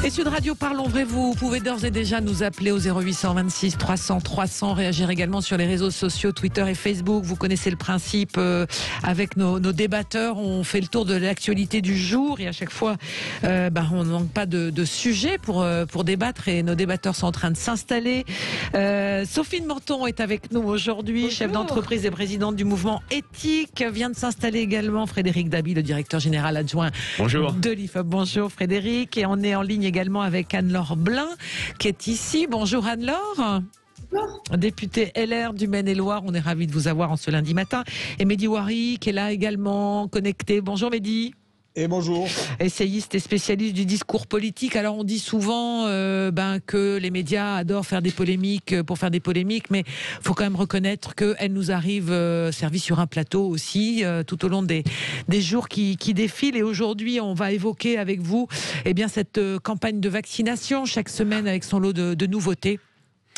Et Sud Radio, parlons vrai, vous pouvez d'ores et déjà nous appeler au 0826 300 300, réagir également sur les réseaux sociaux, Twitter et Facebook. Vous connaissez le principe, avec nos débatteurs, on fait le tour de l'actualité du jour et à chaque fois, on ne manque pas de sujets pour débattre et nos débatteurs sont en train de s'installer. Sophie de Menton est avec nous aujourd'hui, bonjour. Chef d'entreprise et présidente du mouvement éthique. Vient de s'installer également Frédéric Dabi, le directeur général adjoint bonjour. De l'IFOP. Bonjour Frédéric. Et on est en ligne également avec Anne-Laure Blin qui est ici. Bonjour Anne-Laure. Bonjour. Députée LR du Maine-et-Loire, on est ravis de vous avoir en ce lundi matin. Et Mehdi Ouari qui est là également connecté. Bonjour Mehdi. Et bonjour. Essayiste et spécialiste du discours politique. Alors on dit souvent que les médias adorent faire des polémiques pour faire des polémiques, mais il faut quand même reconnaître qu'elles nous arrivent servies sur un plateau aussi tout au long des jours qui défilent. Et aujourd'hui, on va évoquer avec vous cette campagne de vaccination chaque semaine avec son lot de nouveautés.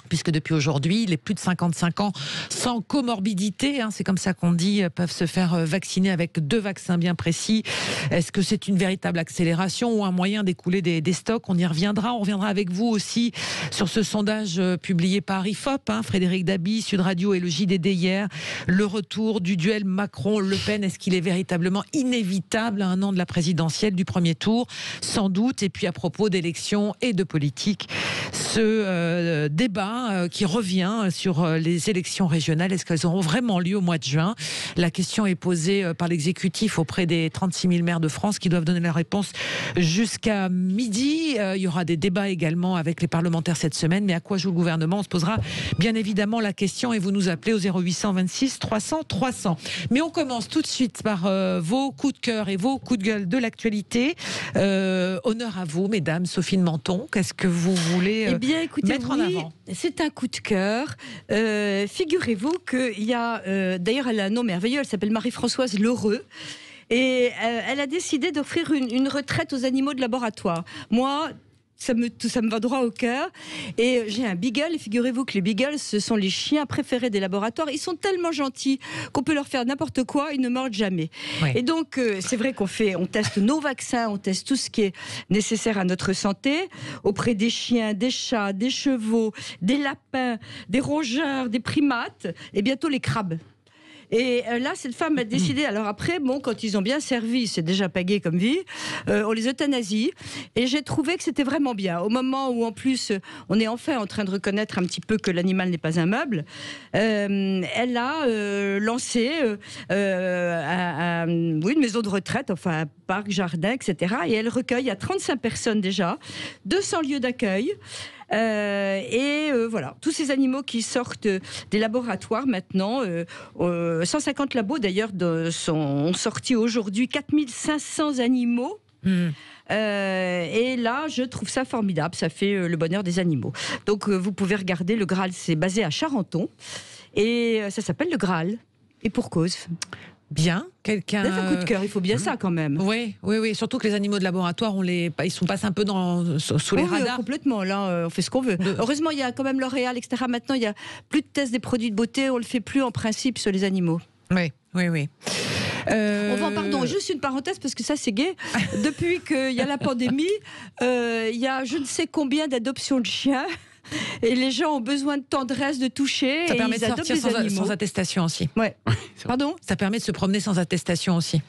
Puisque depuis aujourd'hui, les plus de 55 ans sans comorbidité, c'est comme ça qu'on dit, peuvent se faire vacciner avec 2 vaccins bien précis. Est-ce que c'est une véritable accélération ou un moyen d'écouler des stocks? On y reviendra. On reviendra avec vous aussi sur ce sondage publié par IFOP, Frédéric Dabi, Sud Radio et le JDD hier. Le retour du duel Macron-Le Pen, est-ce qu'il est véritablement inévitable à un an de la présidentielle du premier tour? Sans doute. Et puis à propos d'élections et de politique, ce débat qui revient sur les élections régionales. Est-ce qu'elles auront vraiment lieu au mois de juin? La question est posée par l'exécutif auprès des 36 000 maires de France qui doivent donner la réponse jusqu'à midi. Il y aura des débats également avec les parlementaires cette semaine. Mais à quoi joue le gouvernement? On se posera bien évidemment la question et vous nous appelez au 0826 300 300. Mais on commence tout de suite par vos coups de cœur et vos coups de gueule de l'actualité. Honneur à vous, mesdames. Sophie de Menton, qu'est-ce que vous voulez mettre en avant? C'est un coup de cœur. Figurez-vous qu'il y a... d'ailleurs, elle a un nom merveilleux, elle s'appelle Marie-Françoise Lheureux. Et elle a décidé d'offrir une retraite aux animaux de laboratoire. Moi... Ça me va droit au cœur. Et j'ai un beagle, et figurez-vous que les beagles, ce sont les chiens préférés des laboratoires. Ils sont tellement gentils qu'on peut leur faire n'importe quoi, ils ne mordent jamais. Oui. Et donc, c'est vrai on teste nos vaccins, on teste tout ce qui est nécessaire à notre santé, auprès des chiens, des chats, des chevaux, des lapins, des rongeurs, des primates, et bientôt les crabes. Et là, cette femme a décidé, alors après, quand ils ont bien servi, c'est déjà pagaie comme vie, on les euthanasie. Et j'ai trouvé que c'était vraiment bien. Au moment où, en plus, on est enfin en train de reconnaître un petit peu que l'animal n'est pas un meuble, elle a lancé une maison de retraite, enfin un parc, jardin, etc. Et elle recueille à 35 personnes déjà, 200 lieux d'accueil. Voilà, tous ces animaux qui sortent des laboratoires maintenant, 150 labos d'ailleurs sont sortis aujourd'hui, 4500 animaux. Et là, je trouve ça formidable, ça fait le bonheur des animaux. Donc vous pouvez regarder, le Graal, c'est basé à Charenton et ça s'appelle le Graal, et pour cause. Bien, quelqu'un. C'est un coup de cœur, il faut bien ça quand même. Oui, surtout que les animaux de laboratoire, ils sont passés un peu sous les radars. Complètement, là, on fait ce qu'on veut. Heureusement, il y a quand même L'Oréal, etc. Maintenant, il n'y a plus de tests des produits de beauté, on ne le fait plus en principe sur les animaux. Oui. Pardon, juste une parenthèse parce que ça c'est gai. Depuis qu'il y a la pandémie, il y a je ne sais combien d'adoptions de chiens. Et les gens ont besoin de tendresse, de toucher. Ça permet de sortir sans attestation aussi. Ouais. Pardon ? Ça permet de se promener sans attestation aussi.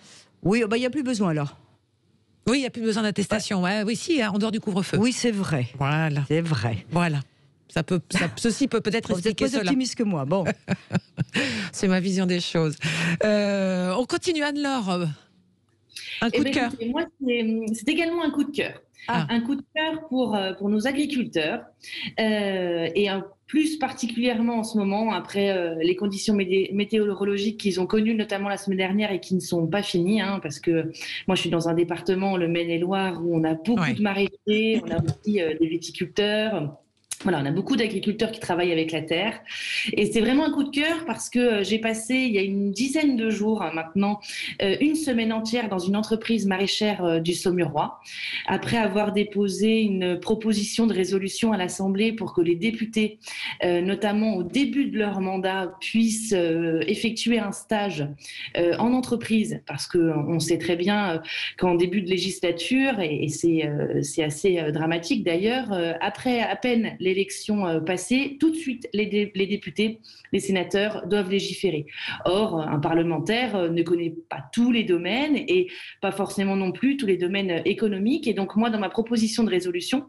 Oui, il n'y a plus besoin alors. Oui, il n'y a plus besoin d'attestation. Ouais, oui, si, en dehors du couvre-feu. Oui, c'est vrai. Voilà. C'est vrai. Voilà. Ceci peut peut-être expliquer cela. Vous êtes plus optimiste que moi. Bon. C'est ma vision des choses. On continue, Anne-Laure. Un coup de cœur. Moi, c'est également un coup de cœur. Un coup de cœur pour nos agriculteurs et plus particulièrement en ce moment après les conditions météorologiques qu'ils ont connues notamment la semaine dernière et qui ne sont pas finies parce que moi je suis dans un département, le Maine-et-Loire, où on a beaucoup de maraîchers, on a aussi des viticulteurs. Voilà, on a beaucoup d'agriculteurs qui travaillent avec la terre et c'est vraiment un coup de cœur parce que j'ai passé il y a une dizaine de jours maintenant une semaine entière dans une entreprise maraîchère du Saumurois après avoir déposé une proposition de résolution à l'Assemblée pour que les députés, notamment au début de leur mandat, puissent effectuer un stage en entreprise parce qu'on sait très bien qu'en début de législature, et c'est assez dramatique d'ailleurs, après à peine l'élection passée, tout de suite, les députés, les sénateurs doivent légiférer. Or, un parlementaire ne connaît pas tous les domaines et pas forcément non plus tous les domaines économiques. Et donc, moi, dans ma proposition de résolution,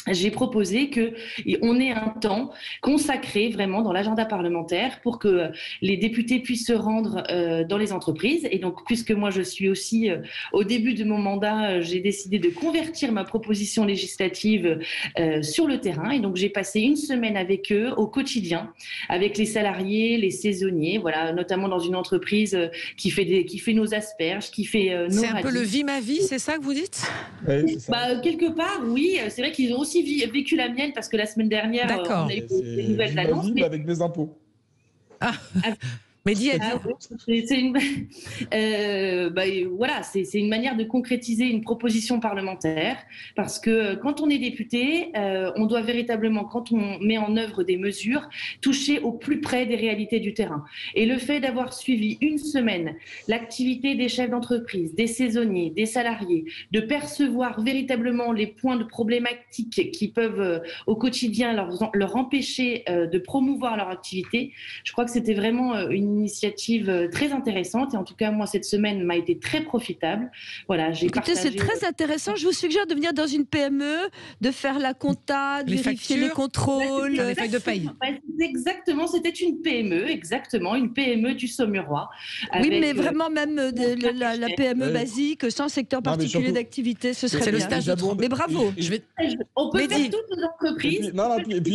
j'ai proposé qu'on ait un temps consacré vraiment dans l'agenda parlementaire pour que les députés puissent se rendre dans les entreprises. Et donc, puisque moi, je suis aussi au début de mon mandat, j'ai décidé de convertir ma proposition législative sur le terrain. Et donc, j'ai passé une semaine avec eux au quotidien, avec les salariés, les saisonniers, voilà, notamment dans une entreprise qui fait nos asperges, qui fait nos C'est un radis. peu le vie ma vie, c'est ça que vous dites? Oui, c'est ça. Bah, quelque part, oui. C'est vrai qu'ils ont aussi vécu la mienne parce que la semaine dernière, on a eu des nouvelles annonces. Mais avec mes impôts. Mais dis, voilà, c'est une manière de concrétiser une proposition parlementaire parce que quand on est député, on doit véritablement, quand on met en œuvre des mesures, toucher au plus près des réalités du terrain. Et le fait d'avoir suivi une semaine l'activité des chefs d'entreprise, des saisonniers, des salariés, de percevoir véritablement les points de problématique qui peuvent au quotidien leur empêcher de promouvoir leur activité, je crois que c'était vraiment une initiative très intéressante et en tout cas moi cette semaine m'a été très profitable. Voilà, j'ai Écoutez, c'est très intéressant. Je vous suggère de venir dans une PME, de faire la compta, de vérifier les contrôles, les feuilles de paye. Exactement, c'était une PME, exactement une PME du Saumurois. Oui, mais vraiment même la PME basique, sans secteur particulier d'activité, ce serait c'est bien. le stage de trop. Mais bravo. On peut faire toutes les entreprises.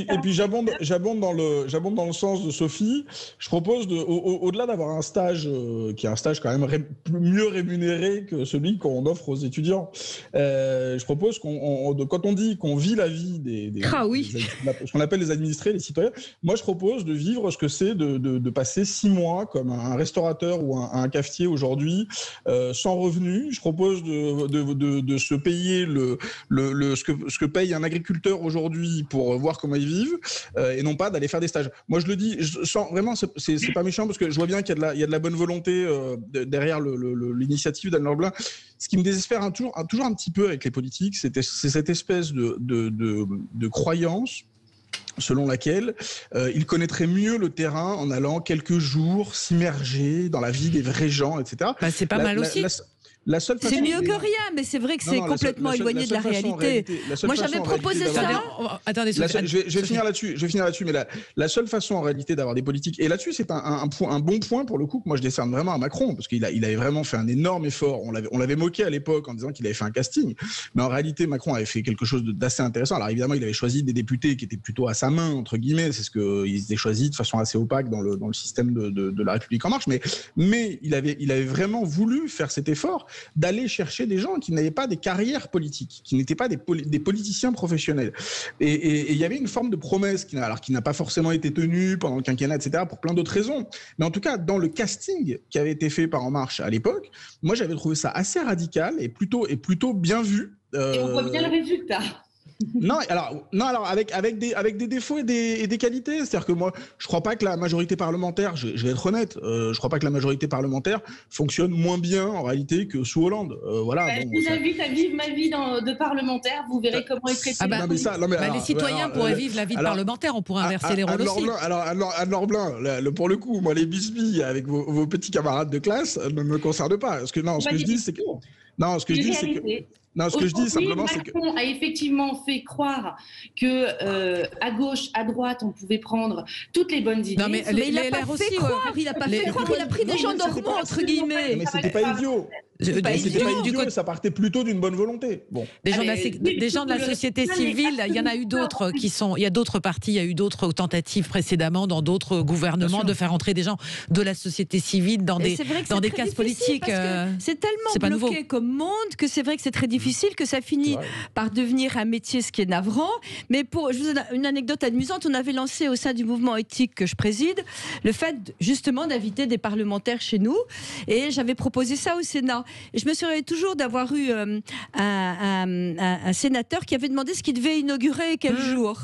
Et puis j'abonde dans le sens de Sophie. Je propose au-delà d'avoir un stage qui est un stage quand même mieux rémunéré que celui qu'on offre aux étudiants, je propose quand on dit qu'on vit la vie ce qu'on appelle les administrés, les citoyens, moi je propose de vivre ce que c'est de passer 6 mois comme un restaurateur ou un cafetier aujourd'hui sans revenu. Je propose de se payer ce que paye un agriculteur aujourd'hui pour voir comment ils vivent et non pas d'aller faire des stages. Moi je le dis, vraiment c'est pas méchant parce que je vois bien qu'il y a de la bonne volonté derrière l'initiative d'Anne Lerblin. Ce qui me désespère toujours un petit peu avec les politiques, c'est cette espèce de croyance selon laquelle il connaîtrait mieux le terrain en allant quelques jours s'immerger dans la vie des vrais gens, etc. C'est pas mal aussi. C'est mieux que rien, mais c'est vrai que c'est complètement éloigné de la réalité. Moi, j'avais proposé ça. Attendez, je vais finir là-dessus, mais la seule façon en réalité d'avoir des politiques, et là-dessus c'est un bon point pour le coup que moi je décerne vraiment à Macron, parce qu'il avait vraiment fait un énorme effort. On l'avait moqué à l'époque en disant qu'il avait fait un casting, mais en réalité Macron avait fait quelque chose d'assez intéressant. Alors évidemment, il avait choisi des députés qui étaient plutôt à sa main, entre guillemets, c'est ce qu'ils étaient choisis de façon assez opaque dans le système de la République en marche, mais il avait vraiment voulu faire cet effort d'aller chercher des gens qui n'avaient pas des carrières politiques, qui n'étaient pas des politiciens professionnels. Et il y avait une forme de promesse qui n'a pas forcément été tenue pendant le quinquennat, etc., pour plein d'autres raisons. Mais en tout cas, dans le casting qui avait été fait par En Marche à l'époque, moi j'avais trouvé ça assez radical et plutôt bien vu. Et on voit bien le résultat. Non, alors avec des défauts et des qualités. C'est-à-dire que moi, je crois pas que la majorité parlementaire, je vais être honnête, je crois pas que la majorité parlementaire fonctionne moins bien en réalité que sous Hollande. Voilà. Je vous invite à vivre ma vie de parlementaire, vous verrez comment est traité. Les citoyens pourraient vivre la vie de parlementaire, on pourrait inverser les rôles aussi. Anne Lerblin, pour le coup, moi les bisbilles avec vos petits camarades de classe ne me concernent pas. Ce que je dis, c'est que simplement, c'est que Macron a effectivement fait croire que à gauche, à droite, on pouvait prendre toutes les bonnes idées. Non, mais il n'a pas fait croire, il n'a pas fait croire, il a pris des gens normaux, entre guillemets. Mais c'était pas idiot. C'était pas idiot, mais ça partait plutôt d'une bonne volonté. Bon. Des gens de la société civile, il y en a eu d'autres il y a d'autres partis, il y a eu d'autres tentatives précédemment dans d'autres gouvernements de faire entrer des gens de la société civile dans des cases politiques. C'est tellement bloqué comme monde que c'est vrai que c'est très difficile, que ça finit par devenir un métier, ce qui est navrant. Mais je vous donne une anecdote amusante. On avait lancé au sein du mouvement éthique que je préside le fait justement d'inviter des parlementaires chez nous, et j'avais proposé ça au Sénat. Et je me souviens toujours d'avoir eu un sénateur qui avait demandé ce qu'il devait inaugurer et quel jour.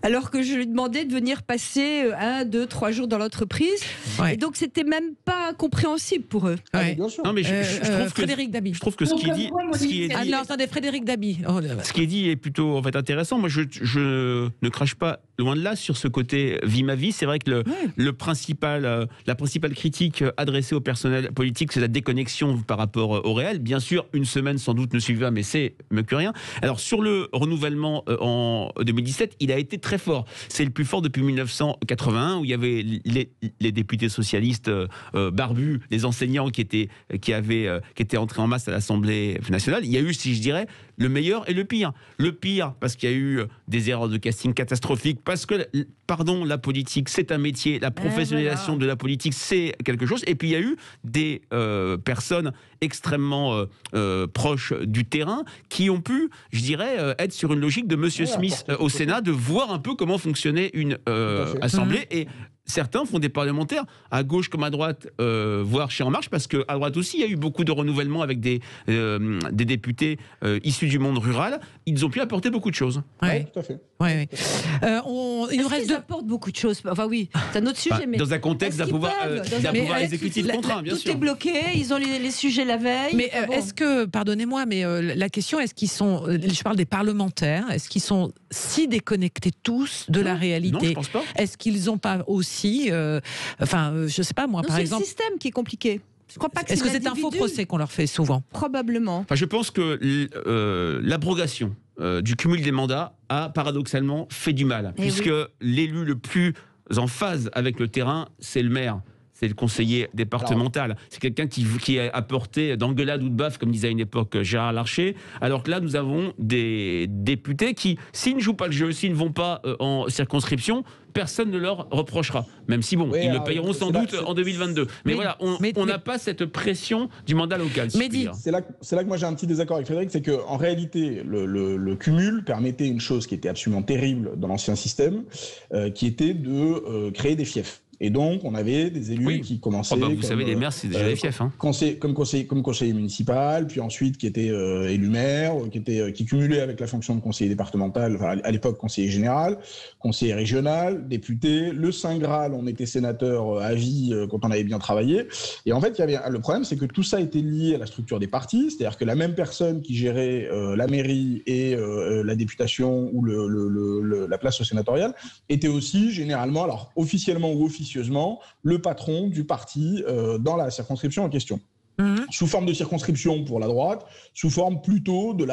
Alors que je lui demandais de venir passer 1, 2, 3 jours dans l'entreprise. Et donc c'était même pas compréhensible pour eux. Bien sûr. Non, mais je trouve Frédéric Dabi. Je trouve que ce qui est dit, Frédéric Dabi. Ce qui est dit est plutôt intéressant. Moi, je ne crache pas loin de là sur ce côté vie ma vie. C'est vrai que la principale critique adressée au personnel politique, c'est la déconnexion par rapport au réel. Bien sûr, une semaine sans doute ne suffit pas, mais c'est mieux que rien. Alors sur le renouvellement en 2017, il a été très fort. C'est le plus fort depuis 1981, où il y avait les députés socialistes barbus, les enseignants qui étaient entrés en masse à l'Assemblée nationale. Il y a eu, si je dirais, le meilleur et le pire. Le pire, parce qu'il y a eu des erreurs de casting catastrophiques, parce que, la politique, c'est un métier, la professionnalisation de la politique, c'est quelque chose. Et puis, il y a eu des personnes extrêmement proches du terrain qui ont pu, je dirais, être sur une logique de Monsieur Smith au Sénat, de voir un peu comment fonctionnait une assemblée. Et certains font des parlementaires à gauche comme à droite, voire chez En Marche, parce qu'à droite aussi, il y a eu beaucoup de renouvellement avec des députés issus du monde rural. Ils ont pu apporter beaucoup de choses. Oui, tout à fait. Il nous reste apportent beaucoup de choses. Enfin oui, c'est un autre sujet. Mais dans un contexte d'un pouvoir exécutif contraint, bien sûr. Tout est bloqué, ils ont les sujets la veille. Mais est-ce que, pardonnez-moi, mais la question, est-ce qu'ils sont, je parle des parlementaires, est-ce qu'ils sont si déconnectés tous de la réalité? Non, je pense pas. Est-ce qu'ils n'ont pas aussi, je sais pas moi, par exemple. C'est le système qui est compliqué. Je crois pas que est-ce que c'est un faux procès qu'on leur fait souvent? Probablement. Enfin, je pense que l'abrogation du cumul des mandats a paradoxalement fait du mal, puisque l'élu le plus en phase avec le terrain, c'est le maire. C'est le conseiller départemental. C'est quelqu'un qui a apporté d'engueulade ou de baffe, comme disait à une époque Gérard Larcher. Alors que là, nous avons des députés qui, s'ils ne jouent pas le jeu, s'ils ne vont pas en circonscription, personne ne leur reprochera. Même si, ils le payeront sans doute en 2022. Mais voilà, on n'a pas cette pression du mandat local. C'est là que moi j'ai un petit désaccord avec Frédéric, c'est qu'en réalité, le cumul permettait une chose qui était absolument terrible dans l'ancien système, qui était de créer des fiefs. Et donc, on avait des élus qui commençaient. Vous savez, les maires, c'est déjà des fiefs. Comme conseiller municipal, puis ensuite qui était élu maire, qui cumulait avec la fonction de conseiller départemental, à l'époque conseiller général, conseiller régional, député. Le Saint Graal, on était sénateur à vie quand on avait bien travaillé. Et en fait, le problème, c'est que tout ça était lié à la structure des partis, c'est-à-dire que la même personne qui gérait la mairie et la députation ou la place sénatoriale était aussi généralement, alors officiellement ou officieusement, le patron du parti dans la circonscription en question. Sous forme de circonscription pour la droite, sous forme plutôt de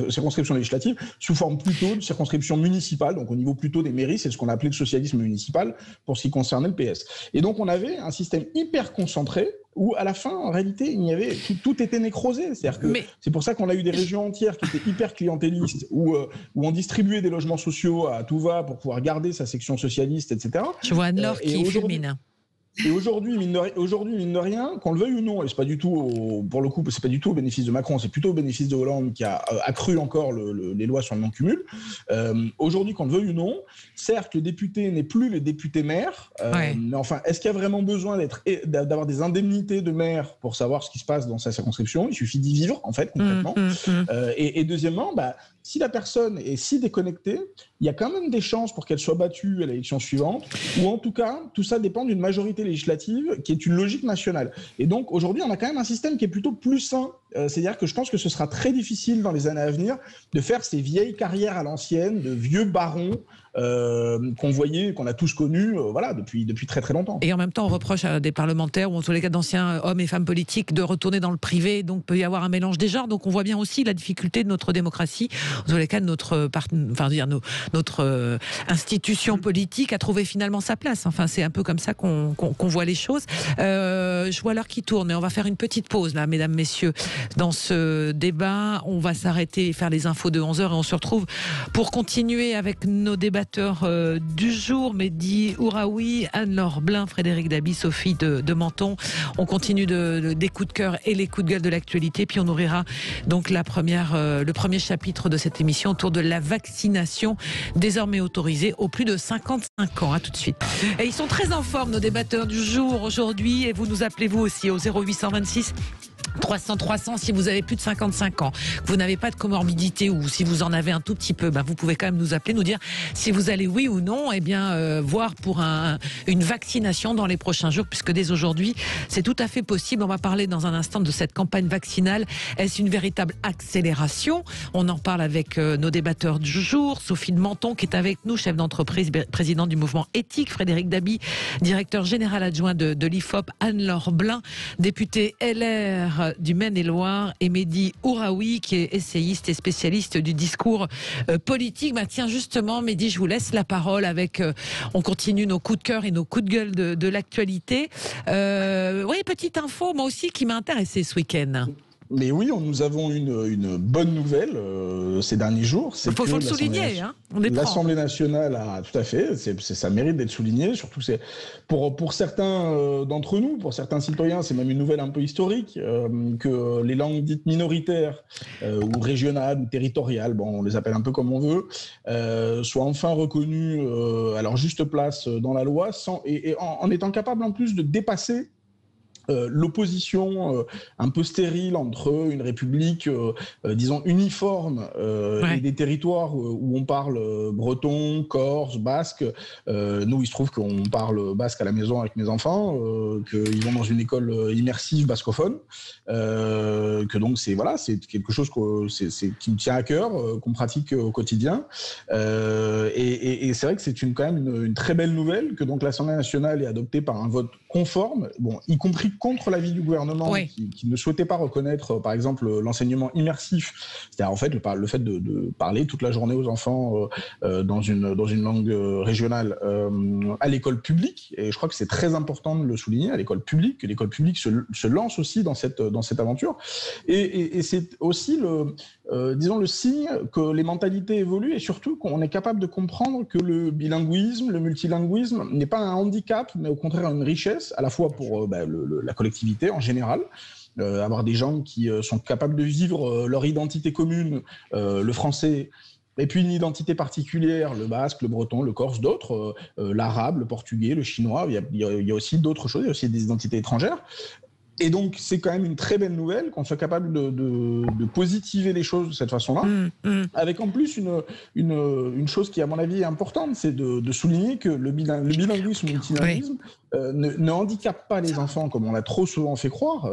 circonscription législative, sous forme plutôt de circonscription municipale, donc au niveau plutôt des mairies, c'est ce qu'on appelait le socialisme municipal pour ce qui concernait le PS. Et donc on avait un système hyper concentré où à la fin, en réalité, tout était nécrosé. C'est pour ça qu'on a eu des régions entières qui étaient hyper clientélistes, où on distribuait des logements sociaux à tout va pour pouvoir garder sa section socialiste, etc. Je vois Anne-Laure qui fulmine. Et aujourd'hui, mine de rien, qu'on le veuille ou non, et c'est pas du tout, pour le coup, c'est pas du tout au bénéfice de Macron, c'est plutôt au bénéfice de Hollande qui a accru encore les lois sur le non-cumul. Aujourd'hui, qu'on le veuille ou non, certes, le député n'est plus le député maire, mais enfin, est-ce qu'il y a vraiment besoin d'avoir des indemnités de maire pour savoir ce qui se passe dans sa circonscription? Il suffit d'y vivre, en fait, concrètement. Et deuxièmement, si la personne est si déconnectée, il y a quand même des chances pour qu'elle soit battue à l'élection suivante, ou en tout cas, tout ça dépend d'une majorité législative qui est une logique nationale. Et donc, aujourd'hui, on a quand même un système qui est plutôt plus sain C'est-à-dire que je pense que ce sera très difficile dans les années à venir de faire ces vieilles carrières à l'ancienne, de vieux barons qu'on voyait, qu'on a tous connus voilà, depuis très très longtemps. Et en même temps, on reproche à des parlementaires, ou en tous les cas d'anciens hommes et femmes politiques, de retourner dans le privé, donc peut y avoir un mélange des genres. Donc on voit bien aussi la difficulté de notre démocratie, en tous les cas de notre institution politique à trouver finalement sa place. Enfin, c'est un peu comme ça qu'on voit les choses. Je vois l'heure qui tourne, mais on va faire une petite pause là, mesdames, messieurs, dans ce débat. On va s'arrêter et faire les infos de 11h et on se retrouve pour continuer avec nos débatteurs du jour, Mehdi Ouraoui, Anne-Laure Blin, Frédéric Dabi, Sophie de Menton. On continue des coups de cœur et les coups de gueule de l'actualité, puis on ouvrira donc le premier chapitre de cette émission autour de la vaccination désormais autorisée aux plus de 55 ans. À tout de suite. Et ils sont très en forme, nos débatteurs du jour aujourd'hui, et vous nous appelez vous aussi au 0826 300 si vous avez plus de 55 ans, que vous n'avez pas de comorbidité ou si vous en avez un tout petit peu, vous pouvez quand même nous appeler, nous dire si vous allez oui ou non voir pour une vaccination dans les prochains jours, puisque dès aujourd'hui c'est tout à fait possible. On va parler dans un instant de cette campagne vaccinale. Est-ce une véritable accélération? On en parle avec nos débatteurs du jour, Sophie de Menton qui est avec nous, chef d'entreprise, président du mouvement éthique, Frédéric Dabi, directeur général adjoint de l'IFOP, Anne-Laure Blin, députée LR du Maine-et-Loire, et Mehdi Ouraoui qui est essayiste et spécialiste du discours politique. Tiens, justement, Mehdi, je vous laisse la parole avec... on continue nos coups de cœur et nos coups de gueule de l'actualité. Oui, petite info, moi aussi, qui m'a intéressée ce week-end. Mais oui, nous avons une bonne nouvelle ces derniers jours. Il faut le souligner. L'Assemblée nationale a tout à fait, ça mérite d'être souligné. Surtout pour certains d'entre nous, pour certains citoyens, c'est même une nouvelle un peu historique que les langues dites minoritaires ou régionales ou territoriales, on les appelle un peu comme on veut, soient enfin reconnues à leur juste place dans la loi, en étant capables en plus de dépasser l'opposition un peu stérile entre une république, disons, uniforme et des territoires où on parle breton, corse, basque. Nous, il se trouve qu'on parle basque à la maison avec mes enfants, qu'ils vont dans une école immersive bascophone, que donc c'est quelque chose qui me tient à cœur, qu'on pratique au quotidien. Et c'est vrai que c'est quand même une très belle nouvelle que donc l'Assemblée nationale ait adoptée par un vote conforme, y compris contre l'avis du gouvernement qui ne souhaitait pas reconnaître, par exemple, l'enseignement immersif, c'est-à-dire en fait le fait de parler toute la journée aux enfants dans une langue régionale à l'école publique. Et je crois que c'est très important de le souligner, à l'école publique, que l'école publique se lance aussi dans cette aventure. Et c'est aussi le signe que les mentalités évoluent et surtout qu'on est capable de comprendre que le bilinguisme, le multilinguisme n'est pas un handicap, mais au contraire une richesse, à la fois pour la collectivité en général, avoir des gens qui sont capables de vivre leur identité commune, le français, et puis une identité particulière, le basque, le breton, le corse, d'autres, l'arabe, le portugais, le chinois, il y a aussi d'autres choses, il y a aussi des identités étrangères. Et donc, c'est quand même une très belle nouvelle qu'on soit capable de positiver les choses de cette façon-là, avec en plus une chose qui, à mon avis, est importante, c'est de souligner que le bilinguisme ou le multilinguisme ne handicape pas les enfants comme on l'a trop souvent fait croire.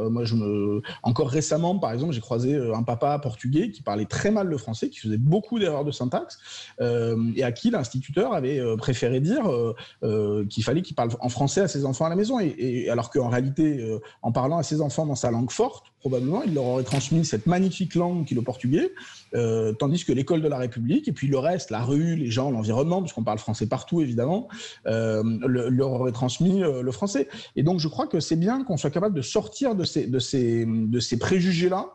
Encore récemment, par exemple, j'ai croisé un papa portugais qui parlait très mal le français, qui faisait beaucoup d'erreurs de syntaxe, et à qui l'instituteur avait préféré dire qu'il fallait qu'il parle en français à ses enfants à la maison, et alors qu'en réalité, en parlant à ses enfants dans sa langue forte, probablement, il leur aurait transmis cette magnifique langue qu'est le portugais, tandis que l'école de la République, et puis le reste, la rue, les gens, l'environnement, puisqu'on parle français partout, évidemment, leur aurait transmis le français. Et donc, je crois que c'est bien qu'on soit capable de sortir de ces préjugés-là,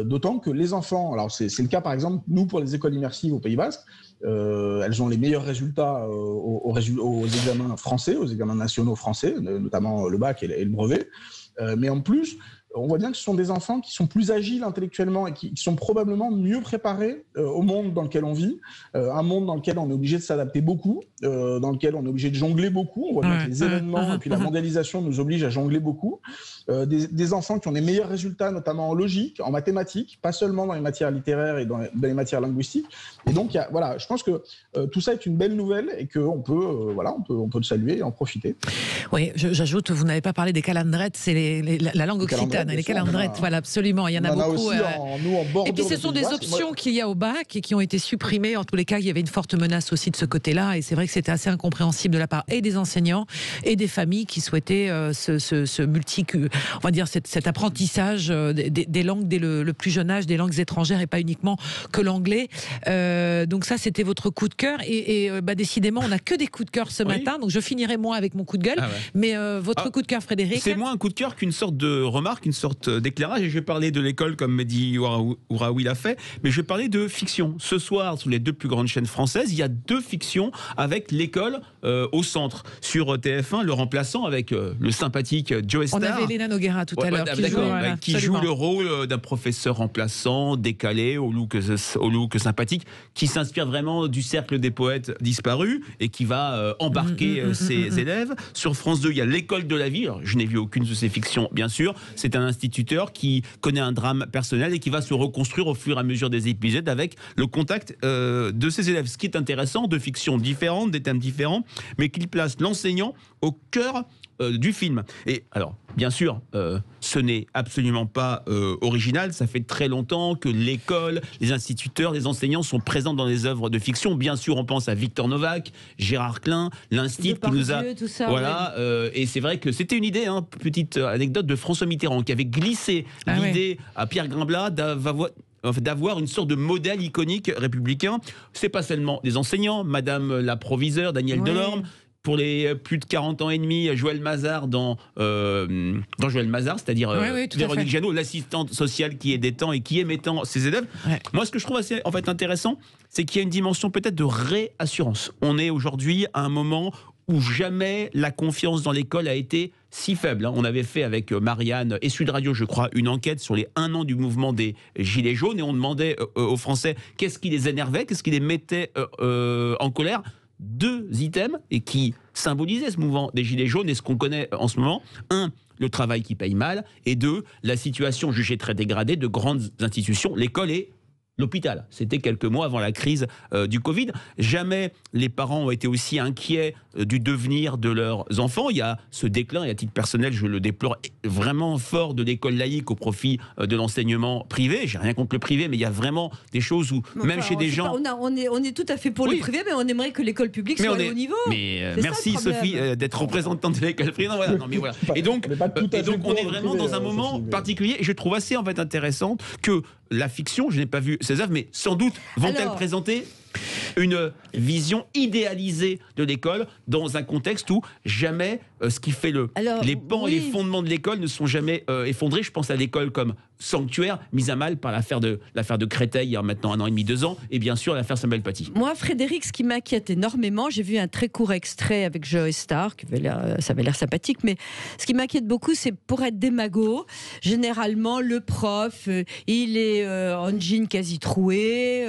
d'autant que les enfants, alors c'est le cas, par exemple, nous, pour les écoles immersives au Pays Basque, elles ont les meilleurs résultats aux examens français, aux examens nationaux français, notamment le bac et le brevet. Mais en plus, on voit bien que ce sont des enfants qui sont plus agiles intellectuellement et qui sont probablement mieux préparés au monde dans lequel on vit, un monde dans lequel on est obligé de s'adapter beaucoup, dans lequel on est obligé de jongler beaucoup. On voit bien que les événements et puis la mondialisation nous obligent à jongler beaucoup. Des enfants qui ont des meilleurs résultats, notamment en logique, en mathématiques, pas seulement dans les matières littéraires et dans les matières linguistiques. Et donc, je pense que tout ça est une belle nouvelle et qu'on peut, on peut le saluer et en profiter. Oui, j'ajoute, vous n'avez pas parlé des calandrettes, c'est la langue occitane dans les calendrettes, voilà, absolument. Il y en a beaucoup. Aussi nous, en bordure. Et puis ce sont des options qu'il y a au bac et qui ont été supprimées. En tous les cas, il y avait une forte menace aussi de ce côté-là. Et c'est vrai que c'était assez incompréhensible de la part et des enseignants et des familles qui souhaitaient on va dire cet apprentissage des langues dès le plus jeune âge, des langues étrangères et pas uniquement que l'anglais. Donc ça, c'était votre coup de cœur. Et décidément, on n'a que des coups de cœur ce matin. Donc je finirai moi avec mon coup de gueule. Mais votre coup de cœur, Frédéric? C'est moins un coup de cœur qu'une sorte de remarque, une sorte d'éclairage. Et je vais parler de l'école comme Mehdi Ouraoui l'a fait, mais je vais parler de fiction. Ce soir, sur les deux plus grandes chaînes françaises, il y a 2 fictions avec l'école au centre. Sur TF1, le remplaçant avec le sympathique Joe Star. On avait Elena Noguera tout à l'heure qui joue le rôle d'un professeur remplaçant, décalé, au look sympathique, qui s'inspire vraiment du cercle des poètes disparus et qui va embarquer ses élèves. Sur France 2, il y a l'école de la vie. Alors, je n'ai vu aucune de ces fictions, bien sûr. C'est un instituteur qui connaît un drame personnel et qui va se reconstruire au fur et à mesure des épisodes avec le contact de ses élèves. Ce qui est intéressant, 2 fictions différentes, des thèmes différents, mais qui place l'enseignant au cœur du film. Et alors, bien sûr, ce n'est absolument pas original. Ça fait très longtemps que l'école, les instituteurs, les enseignants sont présents dans les œuvres de fiction. Bien sûr, on pense à Victor Novak, Gérard Klein, l'Institut qui nous a... tout ça, voilà, et c'est vrai que c'était une idée, petite anecdote de François Mitterrand qui avait glissé l'idée à Pierre Grimblat d'avoir une sorte de modèle iconique républicain. C'est pas seulement des enseignants, Madame la proviseure, Danielle Delorme. Pour les plus de 40 ans et demi, Joël Mazar dans Joël Mazar, c'est-à-dire Véronique Jeannot, l'assistante sociale qui est détend et qui aime étant ses élèves. Moi, ce que je trouve assez intéressant, c'est qu'il y a une dimension peut-être de réassurance. On est aujourd'hui à un moment où jamais la confiance dans l'école a été si faible. On avait fait avec Marianne et Sud Radio, je crois, une enquête sur les 1 an du mouvement des Gilets jaunes et on demandait aux Français qu'est-ce qui les énervait, qu'est-ce qui les mettait en colère. 2 items et qui symbolisaient ce mouvement des Gilets jaunes et ce qu'on connaît en ce moment. 1, le travail qui paye mal, et 2, la situation jugée très dégradée de grandes institutions, l'école et l'hôpital. C'était quelques mois avant la crise du Covid. Jamais les parents ont été aussi inquiets du devenir de leurs enfants. Il y a ce déclin, et à titre personnel, je le déplore vraiment fort, de l'école laïque au profit de l'enseignement privé. J'ai rien contre le privé, mais il y a vraiment des choses où, même chez des gens... on est tout à fait pour le privé, mais on aimerait que l'école publique soit au niveau. Mais merci Sophie d'être représentante de l'école privée. Voilà. Et donc on est vraiment dans un moment particulier, et je trouve assez intéressant que la fiction, je n'ai pas vu ces œuvres, mais sans doute vont-elles présenter une vision idéalisée de l'école dans un contexte où jamais ce qui fait les pans et les fondements de l'école ne sont jamais effondrés. Je pense à l'école comme sanctuaire, mise à mal par l'affaire de Créteil il y a maintenant 1 an et demi, 2 ans, et bien sûr l'affaire Samuel Paty. Moi, Frédéric, ce qui m'inquiète énormément, j'ai vu un très court extrait avec Joe Star, ça avait l'air sympathique, mais ce qui m'inquiète beaucoup, c'est pour être démago, généralement le prof, il est en jean quasi troué.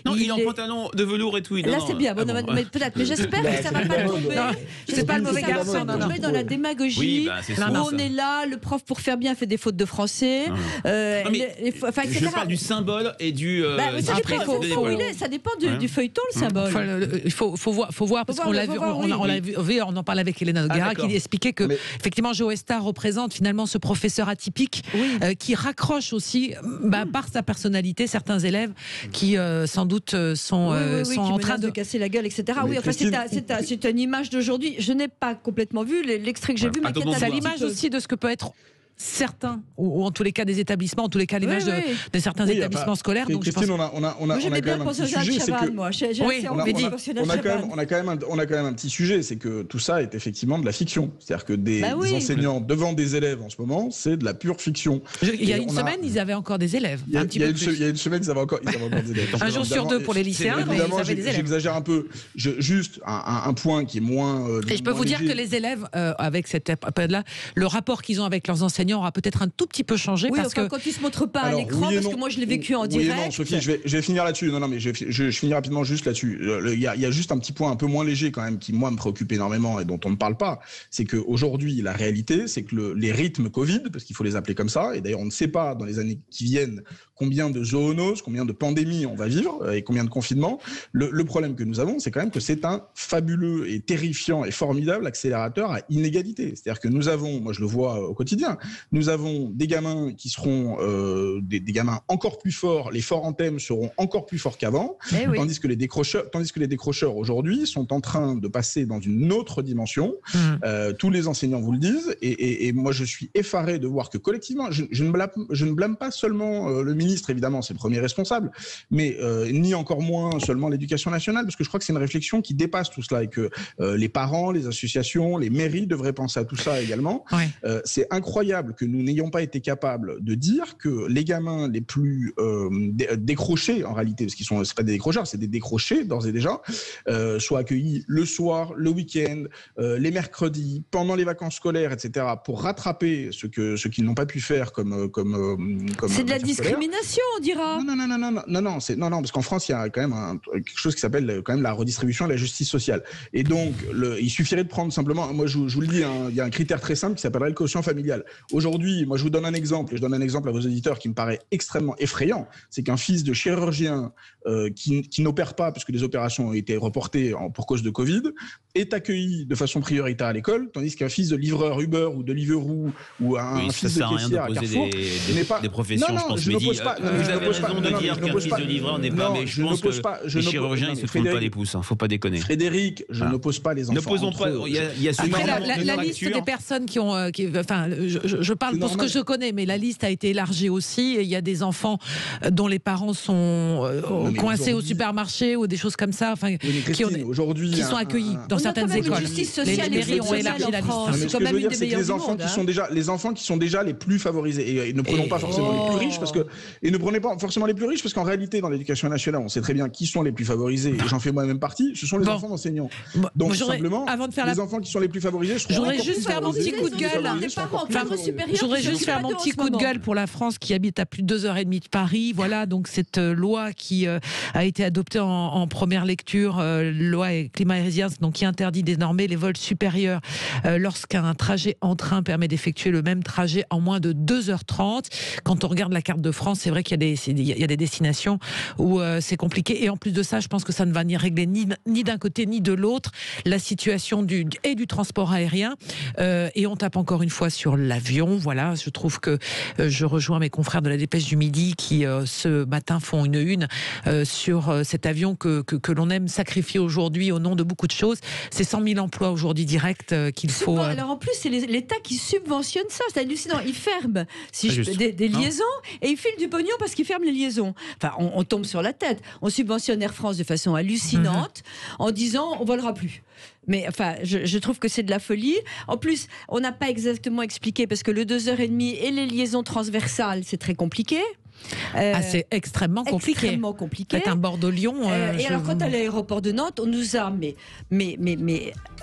Il est en pantalon de velours et tout. Là, c'est bien, mais peut-être, mais j'espère que ça ne va pas tomber. C'est pas le mauvais garçon, tomber dans la démagogie, où on est là, le prof pour faire bien fait des fautes de français. Je parle du symbole et du... ça dépend du feuilleton, le symbole. Il faut voir, parce qu'on l'a vu, on en parle avec Elena Noguera, qui expliquait que effectivement Joe Star représente finalement ce professeur atypique qui raccroche aussi par sa personnalité certains élèves qui sans doute sont en train de casser la gueule, etc. C'est une image d'aujourd'hui. Je n'ai pas complètement vu l'extrait que j'ai vu, mais c'est l'image aussi de ce que peut être certains, ou en tous les cas des établissements, en tous les cas l'image de certains établissements scolaires. Donc Christine, on a quand même un petit sujet, c'est que on a quand même un petit sujet, c'est que tout ça est effectivement de la fiction. C'est-à-dire que des enseignants devant des élèves en ce moment, c'est de la pure fiction. Il y a une semaine, ils avaient encore des élèves. Il y a une semaine, ils avaient encore des élèves. Un jour sur 2 pour les lycéens, mais ils avaient des élèves. J'exagère un peu. Juste un point qui est moins. Et je peux vous dire que les élèves, avec cette période-là, le rapport qu'ils ont avec leurs enseignants aura peut-être un tout petit peu changé, parce que quand ils se montrent pas à l'écran, parce que moi je l'ai vécu en direct. Non, Sophie, je vais finir là-dessus. Non, mais je finis rapidement juste là-dessus. Il y a juste un petit point un peu moins léger quand même qui moi me préoccupe énormément et dont on ne parle pas. C'est qu'aujourd'hui la réalité, c'est que les rythmes Covid, parce qu'il faut les appeler comme ça, et d'ailleurs on ne sait pas dans les années qui viennent combien de zoonoses, combien de pandémies on va vivre et combien de confinements. Le problème que nous avons, c'est quand même que c'est un fabuleux et terrifiant et formidable accélérateur à inégalité. C'est-à-dire que nous avons, moi je le vois au quotidien, Nous avons des gamins qui seront des gamins encore plus forts. Les forts en thème seront encore plus forts qu'avant, tandis que les décrocheurs aujourd'hui sont en train de passer dans une autre dimension. Tous les enseignants vous le disent, et moi je suis effaré de voir que collectivement, je ne blâme pas seulement le ministre, évidemment, c'est le premier responsable, mais ni encore moins seulement l'éducation nationale, parce que je crois que c'est une réflexion qui dépasse tout cela et que les parents, les associations, les mairies devraient penser à tout ça également. C'est incroyable que nous n'ayons pas été capables de dire que les gamins les plus décrochés, en réalité, parce qu'ils sont, c'est pas des décrocheurs, c'est des décrochés d'ores et déjà, soient accueillis le soir, le week-end, les mercredis, pendant les vacances scolaires, etc., pour rattraper ce qu'ils n'ont pas pu faire comme c'est de la discrimination, on dira. Non, parce qu'en France, il y a quand même quelque chose qui s'appelle quand même la redistribution et la justice sociale. Et donc, il suffirait de prendre simplement, moi je vous le dis, il y a un critère très simple qui s'appellerait le quotient familial. Aujourd'hui, moi je vous donne un exemple, et je donne un exemple à vos auditeurs qui me paraît extrêmement effrayant, c'est qu'un fils de chirurgien qui n'opère pas, parce que les opérations ont été reportées pour cause de Covid, est accueilli de façon prioritaire à l'école, tandis qu'un fils de livreur Uber ou de Deliveroo ou un fils de caissière à Carrefour n'est pas... des professions, je pense. Je n'oppose pas. Vous avez raison de dire qu'un fils de livreur n'est pas, mais je pense que les chirurgiens, ils se trompent pas les pouces, faut pas déconner. Frédéric, je n'oppose pas les enfants. N'opposons pas, il y a après, la liste des personnes qui ont... enfin, je parle pour ce que je connais, mais la liste a été élargie aussi. Il y a des enfants dont les parents sont coincés au supermarché ou des choses comme ça, enfin, qui sont accueillis dans certaines écoles. Les mairies ont élargi la liste. C'est quand même une des meilleures du monde. Les enfants qui sont déjà les plus favorisés. Et ne prenons pas forcément les plus riches, parce que... Et ne prenez pas forcément les plus riches, parce qu'en réalité, dans l'éducation nationale, on sait très bien qui sont les plus favorisés, et j'en fais moi-même partie, ce sont les enfants d'enseignants. Donc, simplement, les enfants qui sont les plus favorisés... Je voudrais juste faire mon petit coup de gueule. Je voudrais juste faire mon petit coup de gueule pour la France qui habite à plus de 2h30 de Paris. Voilà, donc cette loi qui a été adoptée en première lecture, loi climat et résilience, donc qui interdit désormais les vols supérieurs lorsqu'un trajet en train permet d'effectuer le même trajet en moins de 2h30. Quand on regarde la carte de France, c'est vrai qu'il y a des destinations où c'est compliqué. Et en plus de ça, je pense que ça ne va ni régler ni d'un côté ni de l'autre la situation du transport aérien. Et on tape encore une fois sur l'avion. Voilà, je trouve que je rejoins mes confrères de la Dépêche du Midi qui ce matin font une sur cet avion que l'on aime sacrifier aujourd'hui au nom de beaucoup de choses. C'est 100 000 emplois aujourd'hui directs qu'il faut... Alors en plus, c'est l'État qui subventionne ça. C'est hallucinant. Il ferme des liaisons et il file du pognon parce qu'il ferme les liaisons. Enfin, on tombe sur la tête. On subventionne Air France de façon hallucinante en disant on volera plus. Mais enfin, je trouve que c'est de la folie. En plus, on n'a pas exactement expliqué parce que le 2h30 et les liaisons transversales, c'est très compliqué. C'est extrêmement compliqué. Faites un Bordeaux-Lyon. Et alors, quand à l'aéroport de Nantes, on nous a...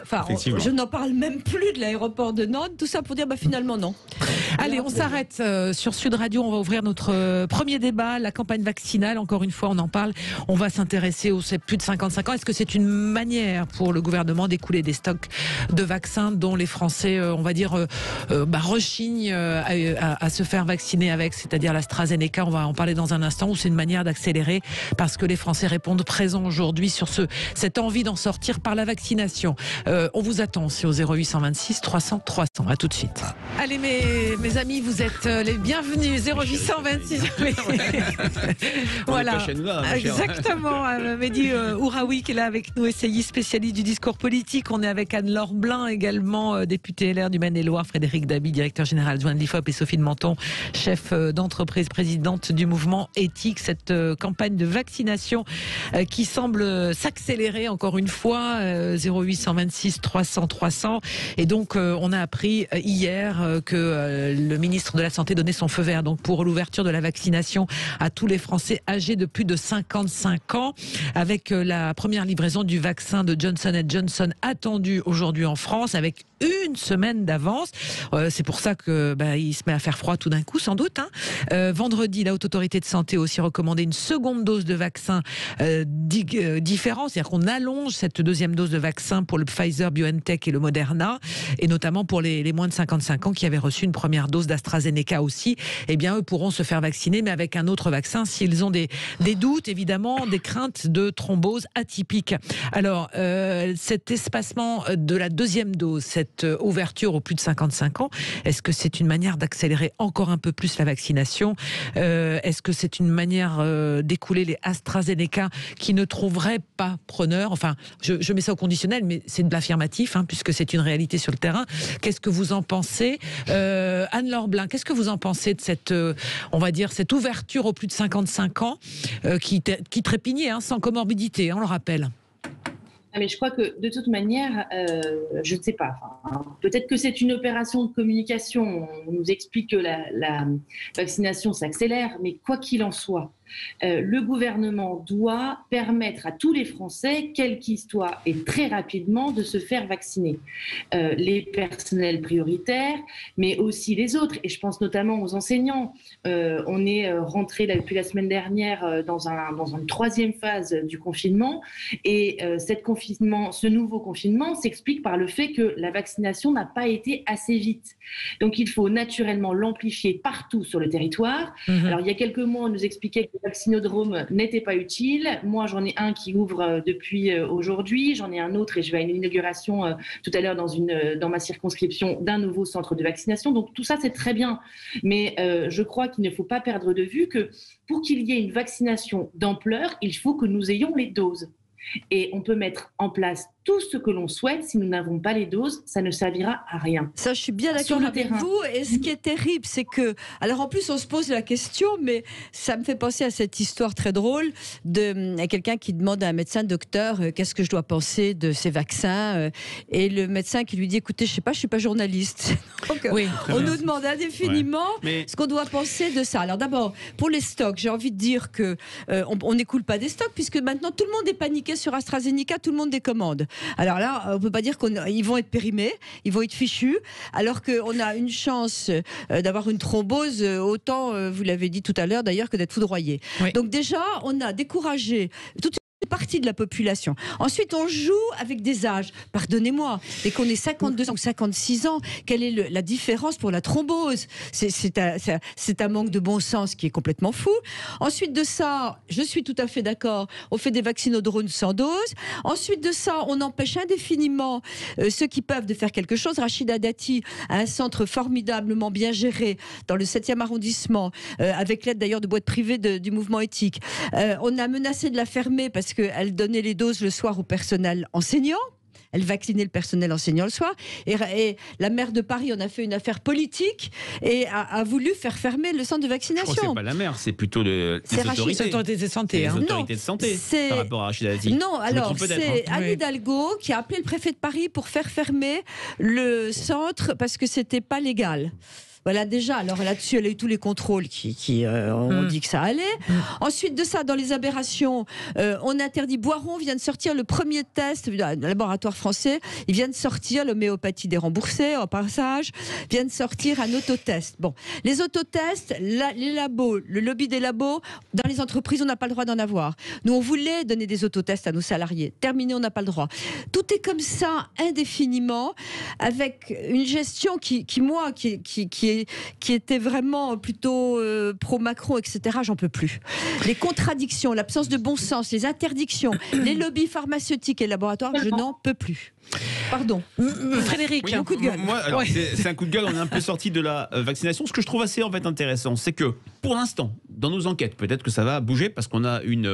Enfin, je n'en parle même plus de l'aéroport de Nantes. Tout ça pour dire, finalement, non. Allez, on s'arrête sur Sud Radio. On va ouvrir notre premier débat, la campagne vaccinale. Encore une fois, on en parle. On va s'intéresser aux plus de 55 ans. Est-ce que c'est une manière pour le gouvernement d'écouler des stocks de vaccins dont les Français, on va dire, rechignent à se faire vacciner avec, c'est-à-dire l'AstraZeneca. On va en parler dans un instant, où c'est une manière d'accélérer parce que les Français répondent présents aujourd'hui sur cette envie d'en sortir par la vaccination. On vous attend, c'est au 0826 300 300. À tout de suite. Allez, mes amis, vous êtes les bienvenus. 0826. Voilà. Exactement. Mehdi Ouraoui qui est là avec nous, essayiste spécialiste du discours politique. On est avec Anne-Laure Blin également, députée LR du Maine-et-Loire, Frédéric Dabi, directeur général adjoint de l'IFOP, et Sophie de Menton, chef d'entreprise, présidente du mouvement éthique. Cette campagne de vaccination qui semble s'accélérer encore une fois, 0826 300 300. Et donc on a appris hier que le ministre de la Santé donnait son feu vert donc pour l'ouverture de la vaccination à tous les Français âgés de plus de 55 ans, avec la première livraison du vaccin de Johnson & Johnson attendue aujourd'hui en France avec une semaine d'avance. C'est pour ça que il se met à faire froid tout d'un coup, sans doute. Vendredi, la Haute Autorité de Santé a aussi recommandé une seconde dose de vaccin différent, c'est-à-dire qu'on allonge cette deuxième dose de vaccin pour le Pfizer, BioNTech et le Moderna, et notamment pour les moins de 55 ans qui avaient reçu une première dose d'AstraZeneca aussi. Eh bien, eux pourront se faire vacciner, mais avec un autre vaccin s'ils ont des doutes, évidemment, des craintes de thrombose atypique. Alors, cet espacement de la deuxième dose, cette cette ouverture aux plus de 55 ans, est-ce que c'est une manière d'accélérer encore un peu plus la vaccination? Est-ce que c'est une manière d'écouler les AstraZeneca qui ne trouveraient pas preneur? Enfin, je mets ça au conditionnel, mais c'est de l'affirmatif, puisque c'est une réalité sur le terrain. Qu'est-ce que vous en pensez? Anne-Laure Blin, qu'est-ce que vous en pensez de cette, on va dire, cette ouverture aux plus de 55 ans qui trépignait, sans comorbidité, on le rappelle? Mais je crois que de toute manière, je ne sais pas. Peut-être que c'est une opération de communication. On nous explique que la vaccination s'accélère, mais quoi qu'il en soit, le gouvernement doit permettre à tous les Français, quels qu'ils soient, et très rapidement, de se faire vacciner. Les personnels prioritaires, mais aussi les autres. Et je pense notamment aux enseignants. On est rentré depuis la semaine dernière dans une troisième phase du confinement. Et ce nouveau confinement s'explique par le fait que la vaccination n'a pas été assez vite. Donc il faut naturellement l'amplifier partout sur le territoire. Alors il y a quelques mois, on nous expliquait que le vaccinodrome n'était pas utile. Moi, j'en ai un qui ouvre depuis aujourd'hui. J'en ai un autre et je vais à une inauguration tout à l'heure dans ma circonscription d'un nouveau centre de vaccination. Donc tout ça, c'est très bien. Mais je crois qu'il ne faut pas perdre de vue que pour qu'il y ait une vaccination d'ampleur, il faut que nous ayons les doses. Et on peut mettre en place tout ce que l'on souhaite. Si nous n'avons pas les doses, ça ne servira à rien. Ça, je suis bien d'accord avec vous. Et ce qui est terrible, c'est que... Alors, en plus, on se pose la question, mais ça me fait penser à cette histoire très drôle de quelqu'un qui demande à un médecin, docteur, qu'est-ce que je dois penser de ces vaccins? Et le médecin qui lui dit, écoutez, je sais pas, je suis pas journaliste. Donc, oui, on nous demande indéfiniment ce qu'on doit penser de ça. Alors d'abord, pour les stocks, j'ai envie de dire que on n'écoule pas des stocks, puisque maintenant, tout le monde est paniqué sur AstraZeneca, tout le monde décommande. Alors là, on ne peut pas dire qu'ils vont être périmés, ils vont être fichus, alors qu'on a une chance d'avoir une thrombose, autant, vous l'avez dit tout à l'heure d'ailleurs, que d'être foudroyé. Oui. Donc déjà, on a découragé toute une partie de la population. Ensuite, on joue avec des âges. Pardonnez-moi, dès qu'on est 52 ans ou 56 ans, quelle est la différence pour la thrombose? C'est un manque de bon sens qui est complètement fou. Ensuite de ça, je suis tout à fait d'accord, on fait des vaccinodromes sans dose. Ensuite de ça, on empêche indéfiniment ceux qui peuvent de faire quelque chose. Rachida Dati a un centre formidablement bien géré dans le 7e arrondissement, avec l'aide d'ailleurs de boîtes privées du mouvement éthique. On a menacé de la fermer parce qu'elle donnait les doses le soir au personnel enseignant. Elle vaccinait le personnel enseignant le soir. Et la maire de Paris en a fait une affaire politique et a voulu faire fermer le centre de vaccination. Je crois que c'est pas la maire, c'est plutôt les autorités de santé. Les autorités de santé par rapport à Rachida Dati. Non, alors c'est Anne Hidalgo qui a appelé le préfet de Paris pour faire fermer le centre parce que c'était pas légal. Voilà, déjà, alors là-dessus, elle a eu tous les contrôles qui ont dit que ça allait. Ensuite de ça, dans les aberrations, on interdit. Boiron vient de sortir le premier test, un laboratoire français, il vient de sortir l'homéopathie déremboursée, en passage, vient de sortir un autotest. Bon, les autotests, les labos, le lobby des labos, dans les entreprises, on n'a pas le droit d'en avoir. Nous, on voulait donner des autotests à nos salariés. Terminé, on n'a pas le droit. Tout est comme ça, indéfiniment, avec une gestion qui était vraiment plutôt pro-Macron, etc. J'en peux plus. Les contradictions, l'absence de bon sens, les interdictions, les lobbies pharmaceutiques et laboratoires, je n'en peux plus. Pardon. Frédéric, oui, un coup de gueule. Moi, alors, c'est un coup de gueule, on est un peu sorti de la vaccination. Ce que je trouve assez intéressant, c'est que pour l'instant, dans nos enquêtes, peut-être que ça va bouger parce qu'on a une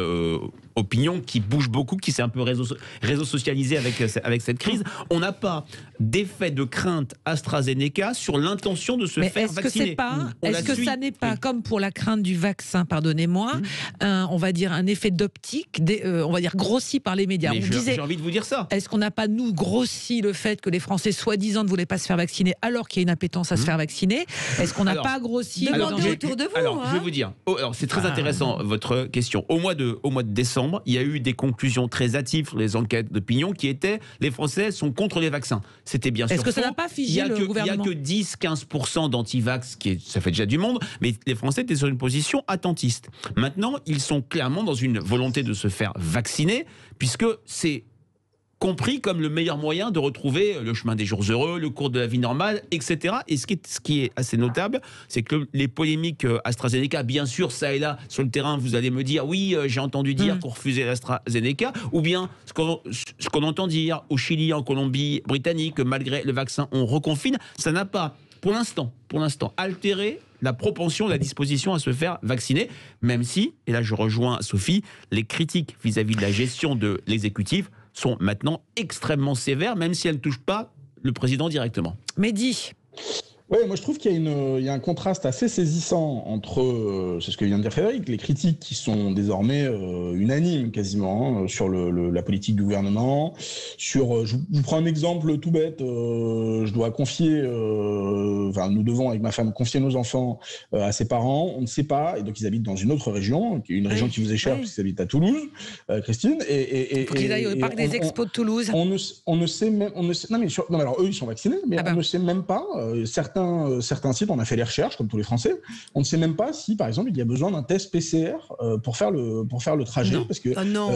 opinion qui bouge beaucoup, qui s'est un peu réseau socialisée avec cette crise. On n'a pas d'effet de crainte AstraZeneca sur l'intention de se faire vacciner. Est-ce que ça n'est pas comme pour la crainte du vaccin, pardonnez-moi, on va dire un effet d'optique, on va dire grossi par les médias. J'ai envie de vous dire ça. Est-ce qu'on n'a pas, nous, grossi le fait que les Français, soi-disant, ne voulaient pas se faire vacciner alors qu'il y a une appétence à se faire vacciner? Est-ce qu'on n'a pas grossi demandez autour de vous. Alors, je vais vous dire. Alors, c'est très intéressant, votre question. Au mois de décembre, il y a eu des conclusions très hâtives sur les enquêtes d'opinion qui étaient les Français sont contre les vaccins. C'était bien sûr. Est-ce que ça n'a pas figé le gouvernement? Il n'y a que 10-15% d'anti-vax, ça fait déjà du monde, mais les Français étaient sur une position attentiste. Maintenant, ils sont clairement dans une volonté de se faire vacciner, puisque c'est compris comme le meilleur moyen de retrouver le chemin des jours heureux, le cours de la vie normale, etc. Et ce qui est assez notable, c'est que les polémiques AstraZeneca, bien sûr, ça et là, sur le terrain, vous allez me dire, oui, j'ai entendu dire qu'on refusait l'AstraZeneca, ou bien ce qu'on entend dire au Chili, en Colombie-Britannique, que malgré le vaccin, on reconfine, ça n'a pas, pour l'instant, altéré la propension, la disposition à se faire vacciner, même si, et là je rejoins Sophie, les critiques vis-à-vis de la gestion de l'exécutif sont maintenant extrêmement sévères, même si elles ne touchent pas le président directement. Mehdi. Oui, moi je trouve qu'il y a un contraste assez saisissant entre, c'est ce que vient de dire Frédéric, les critiques qui sont désormais unanimes quasiment sur la politique du gouvernement. Je vous prends un exemple tout bête, je dois confier, nous devons avec ma femme confier nos enfants à ses parents, on ne sait pas, et donc ils habitent dans une autre région, une région qui vous est chère puisqu'ils habitent à Toulouse, Christine. Il faut qu'ils aillent au parc des expos de Toulouse. On ne sait même, non mais alors eux ils sont vaccinés, mais on ne sait même pas, certains sites, on a fait les recherches, comme tous les Français, on ne sait même pas si, par exemple, il y a besoin d'un test PCR pour faire le trajet. Non. Parce que Non.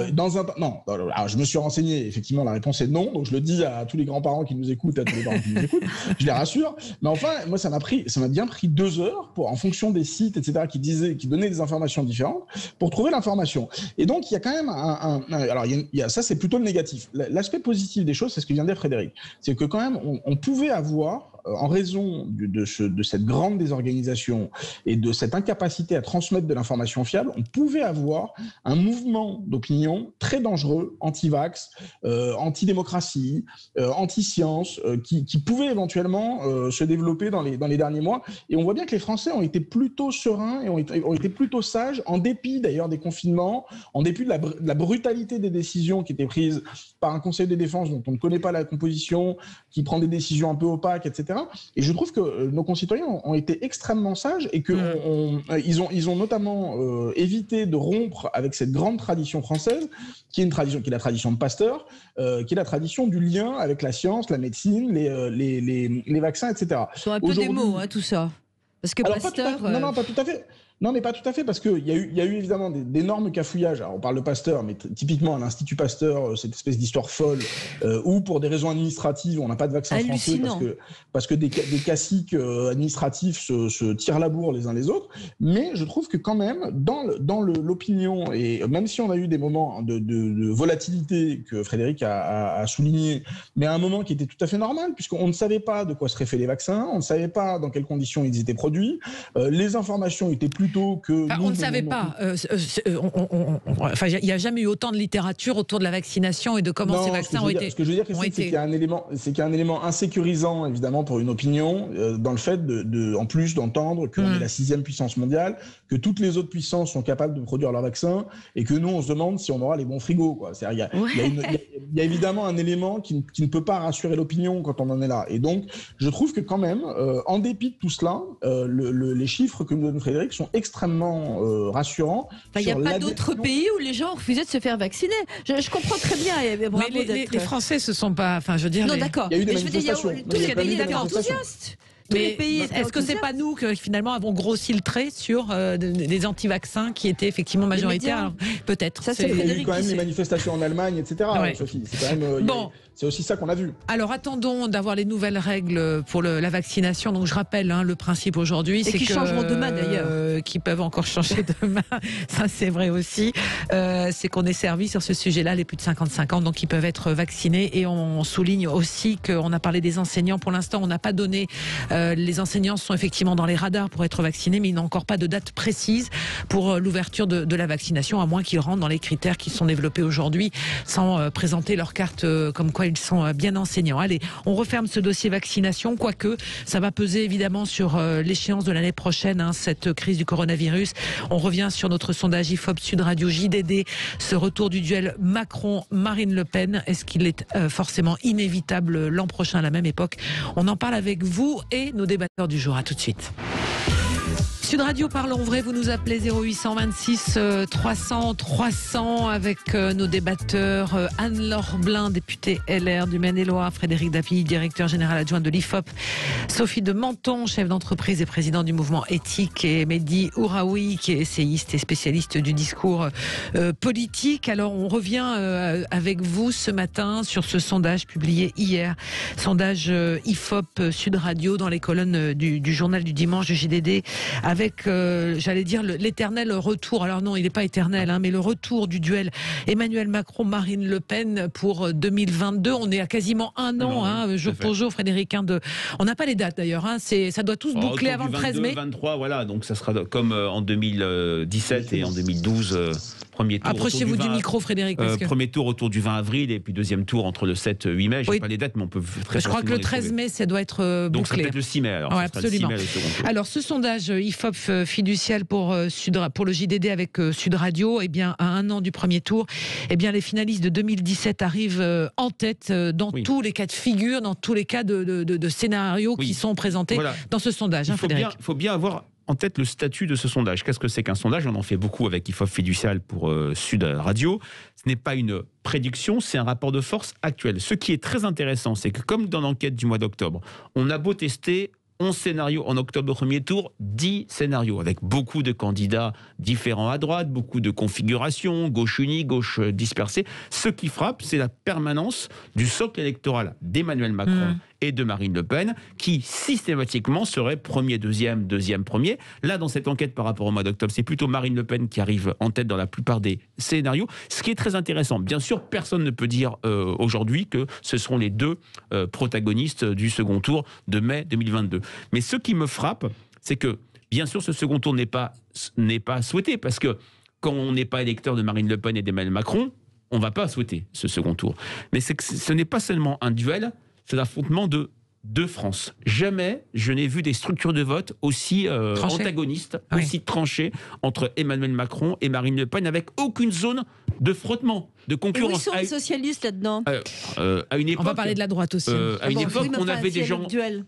Alors, je me suis renseigné, effectivement, la réponse est non, donc je le dis à tous les grands-parents qui nous écoutent, je les rassure. Mais enfin, moi, ça m'a bien pris 2 heures, en fonction des sites, etc., qui donnaient des informations différentes, pour trouver l'information. Et donc, il y a quand même ça, c'est plutôt le négatif. L'aspect positif des choses, c'est ce que vient de dire Frédéric. C'est que quand même, on pouvait avoir, en raison de cette grande désorganisation et de cette incapacité à transmettre de l'information fiable, on pouvait avoir un mouvement d'opinion très dangereux, anti-vax, anti-démocratie, anti-science, qui pouvait éventuellement se développer dans les derniers mois. Et on voit bien que les Français ont été plutôt sereins et ont été plutôt sages, en dépit d'ailleurs des confinements, en dépit de la brutalité des décisions qui étaient prises par un Conseil de défense dont on ne connaît pas la composition, qui prend des décisions un peu opaques, etc. Et je trouve que nos concitoyens ont été extrêmement sages et qu'ils ont notamment évité de rompre avec cette grande tradition française, qui est la tradition de Pasteur, qui est la tradition du lien avec la science, la médecine, les vaccins, etc. Ce sont un peu des mots, tout ça. Parce que Pasteur... Non, pas tout à fait. Non, mais pas tout à fait, parce qu'il y a eu évidemment d'énormes cafouillages. Alors, on parle de Pasteur, mais typiquement à l'Institut Pasteur, cette espèce d'histoire folle, où pour des raisons administratives, on n'a pas de vaccin français parce que des caciques administratifs se tirent la bourre les uns les autres. Mais je trouve que quand même, dans l'opinion, et même si on a eu des moments de volatilité que Frédéric a souligné, mais à un moment qui était tout à fait normal, puisqu'on ne savait pas de quoi seraient faits les vaccins, on ne savait pas dans quelles conditions ils étaient produits, les informations étaient plutôt on ne savait pas. Il n'y a jamais eu autant de littérature autour de la vaccination et de comment ces vaccins ont été. Ce que je veux dire, c'est qu'il y a un élément insécurisant, évidemment, pour une opinion, dans le fait en plus d'entendre qu'on est la 6e puissance mondiale, que toutes les autres puissances sont capables de produire leurs vaccins, et que nous, on se demande si on aura les bons frigos, quoi. Il y a évidemment un élément qui ne peut pas rassurer l'opinion quand on en est là. Et donc, je trouve que quand même, en dépit de tout cela, les chiffres que nous donne Frédéric sont extrêmement rassurants. Il n'y a pas d'autres pays où les gens refusaient de se faire vacciner. Je comprends très bien. Mais les Français se sont pas... Enfin, je veux dire... Non, d'accord. Il y a eu des manifestations. Tous les pays étaient enthousiastes. Mais est-ce que c'est pas nous qui finalement avons grossi le trait sur des anti-vaccins qui étaient effectivement majoritaires? Peut-être. Ça, il y a eu quand même les manifestations en Allemagne, etc. Ouais. Sophie, c'est quand même. C'est aussi ça qu'on a vu. Alors attendons d'avoir les nouvelles règles pour la vaccination. Donc je rappelle le principe aujourd'hui, c'est qui changeront demain d'ailleurs, qui peuvent encore changer demain. Ça c'est vrai aussi. C'est qu'on est servi sur ce sujet-là les plus de 55 ans, donc ils peuvent être vaccinés. Et on souligne aussi qu'on a parlé des enseignants. Pour l'instant, on n'a pas donné. Les enseignants sont effectivement dans les radars pour être vaccinés, mais ils n'ont encore pas de date précise pour l'ouverture de la vaccination, à moins qu'ils rentrent dans les critères qui sont développés aujourd'hui, sans présenter leur carte comme quoi ils sont bien enseignants. Allez, on referme ce dossier vaccination, quoique ça va peser évidemment sur l'échéance de l'année prochaine, cette crise du coronavirus. On revient sur notre sondage IFOP Sud Radio JDD, ce retour du duel Macron-Marine Le Pen. Est-ce qu'il est forcément inévitable l'an prochain à la même époque? On en parle avec vous et nos débatteurs du jour. À tout de suite. Sud Radio, parlons vrai, vous nous appelez 0826 300 300 avec nos débatteurs Anne-Laure Blin, députée LR du Maine-et-Loire, Frédéric Dapi, directeur général adjoint de l'IFOP, Sophie de Menton, chef d'entreprise et président du mouvement éthique, et Mehdi Ouraoui, qui est essayiste et spécialiste du discours politique. Alors on revient avec vous ce matin sur ce sondage publié hier, sondage IFOP Sud Radio dans les colonnes du journal du dimanche du JDD, avec, j'allais dire, l'éternel retour. Alors non, il n'est pas éternel, mais le retour du duel Emmanuel Macron-Marine Le Pen pour 2022. On est à quasiment un an, jour pour jour, Frédéric. On n'a pas les dates d'ailleurs. Ça doit tous boucler avant le 13 mai. 23, voilà. Donc ça sera comme en 2017 et en 2012. Premier tour. Approchez-vous du micro, Frédéric. Premier tour autour du 20 avril et puis deuxième tour entre le 7 et 8 mai. Je n'ai pas les dates, mais on peut très facilement. Je crois que le 13 mai, ça doit être bouclé. Donc ça peut être le 6 mai alors. Ouais, absolument. Alors ce sondage IFOP fiducial pour le JDD avec Sud Radio, eh bien, à un an du premier tour, eh bien, les finalistes de 2017 arrivent en tête dans tous les cas de figure, dans tous les cas de scénarios qui sont présentés dans ce sondage. Il faut bien avoir en tête le statut de ce sondage. Qu'est-ce que c'est qu'un sondage? On en fait beaucoup avec IFOP fiducial pour Sud Radio. Ce n'est pas une prédiction, c'est un rapport de force actuel. Ce qui est très intéressant, c'est que comme dans l'enquête du mois d'octobre, on a beau tester 11 scénarios en octobre au premier tour, 10 scénarios, avec beaucoup de candidats différents à droite, beaucoup de configurations, gauche unie, gauche dispersée. Ce qui frappe, c'est la permanence du socle électoral d'Emmanuel Macron et de Marine Le Pen, qui systématiquement serait premier, deuxième, premier. Là, dans cette enquête par rapport au mois d'octobre, c'est plutôt Marine Le Pen qui arrive en tête dans la plupart des scénarios. Ce qui est très intéressant, bien sûr, personne ne peut dire aujourd'hui que ce seront les deux protagonistes du second tour de mai 2022. Mais ce qui me frappe, c'est que, bien sûr, ce second tour n'est pas souhaité, parce que quand on n'est pas électeur de Marine Le Pen et d'Emmanuel Macron, on ne va pas souhaiter ce second tour. Mais c'est que ce n'est pas seulement un duel, c'est l'affrontement de deux France. Jamais je n'ai vu des structures de vote aussi antagonistes, aussi tranchées entre Emmanuel Macron et Marine Le Pen, avec aucune zone de frottement, de concurrence. Et où sont les socialistes là-dedans? À une époque, on va parler de la droite aussi. À une époque, on avait des gens,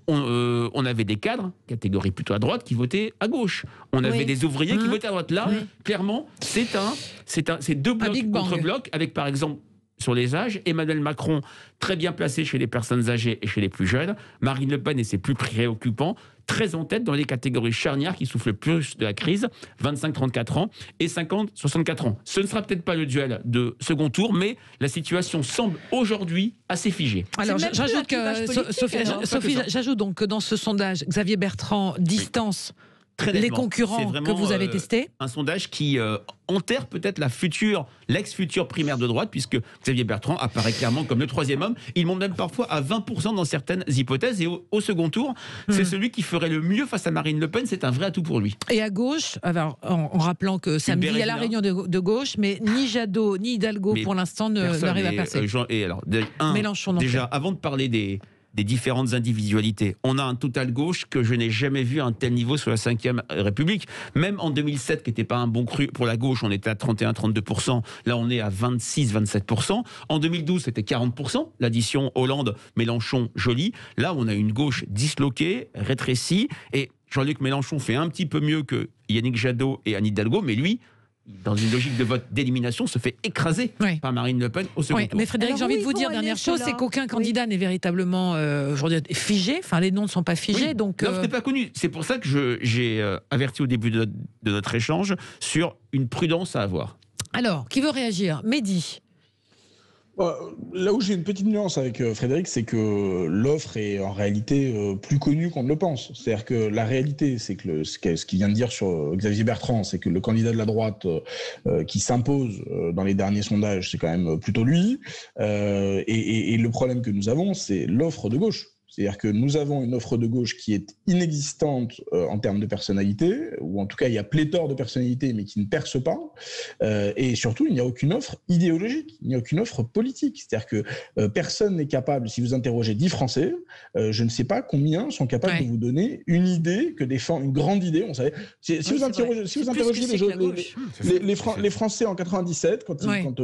on avait des cadres, catégorie plutôt à droite, qui votaient à gauche. On avait des ouvriers qui votaient à droite. Là, clairement, c'est deux blocs contre blocs, avec par exemple, sur les âges, Emmanuel Macron très bien placé chez les personnes âgées et chez les plus jeunes, Marine Le Pen, et c'est plus préoccupant, très en tête dans les catégories charnières qui souffrent le plus de la crise, 25-34 ans et 50-64 ans. Ce ne sera peut-être pas le duel de second tour, mais la situation semble aujourd'hui assez figée. Alors j'ajoute j'ajoute donc que dans ce sondage, Xavier Bertrand distance les concurrents que vous avez testés. Un sondage qui enterre peut-être l'ex-future primaire de droite, puisque Xavier Bertrand apparaît clairement comme le troisième homme. Il monte même parfois à 20% dans certaines hypothèses. Et au second tour, c'est celui qui ferait le mieux face à Marine Le Pen. C'est un vrai atout pour lui. Et à gauche, alors, en rappelant que samedi, il y a la réunion de gauche, mais ni Jadot ni Hidalgo, pour l'instant, n'arrivent à percer. Mélenchon, déjà, avant de parler des différentes individualités. On a un total gauche que je n'ai jamais vu à un tel niveau sur la 5e République. Même en 2007, qui n'était pas un bon cru pour la gauche, on était à 31-32%. Là, on est à 26-27%. En 2012, c'était 40%. L'addition Hollande-Mélenchon-Joly. Là, on a une gauche disloquée, rétrécie. Et Jean-Luc Mélenchon fait un petit peu mieux que Yannick Jadot et Anne Hidalgo, mais lui, dans une logique de vote d'élimination, se fait écraser par Marine Le Pen au second tour. Mais Frédéric, j'ai envie de vous dire, dernière chose, c'est qu'aucun candidat n'est véritablement aujourd'hui figé. Enfin, les noms ne sont pas figés. Donc, non, ce n'est pas connu. C'est pour ça que j'ai averti au début de notre échange sur une prudence à avoir. Alors, qui veut réagir? Mehdi. Là où j'ai une petite nuance avec Frédéric, c'est que l'offre est en réalité plus connue qu'on ne le pense. C'est-à-dire que la réalité, c'est que ce qu'il vient de dire sur Xavier Bertrand, c'est que le candidat de la droite qui s'impose dans les derniers sondages, c'est quand même plutôt lui. Et le problème que nous avons, c'est l'offre de gauche. C'est-à-dire que nous avons une offre de gauche qui est inexistante en termes de personnalité, ou en tout cas il y a pléthore de personnalités mais qui ne perce pas, et surtout il n'y a aucune offre idéologique, il n'y a aucune offre politique. C'est-à-dire que personne n'est capable, si vous interrogez 10 Français, je ne sais pas combien sont capables de vous donner une idée, une grande idée. On savait. Si vous interrogez les Français en 97,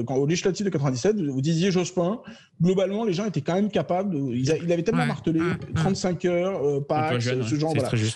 quand au législatif de 97, vous disiez Jospin, globalement les gens étaient quand même capables, il avait tellement martelé martelé 35 heures, Pax, ce genre.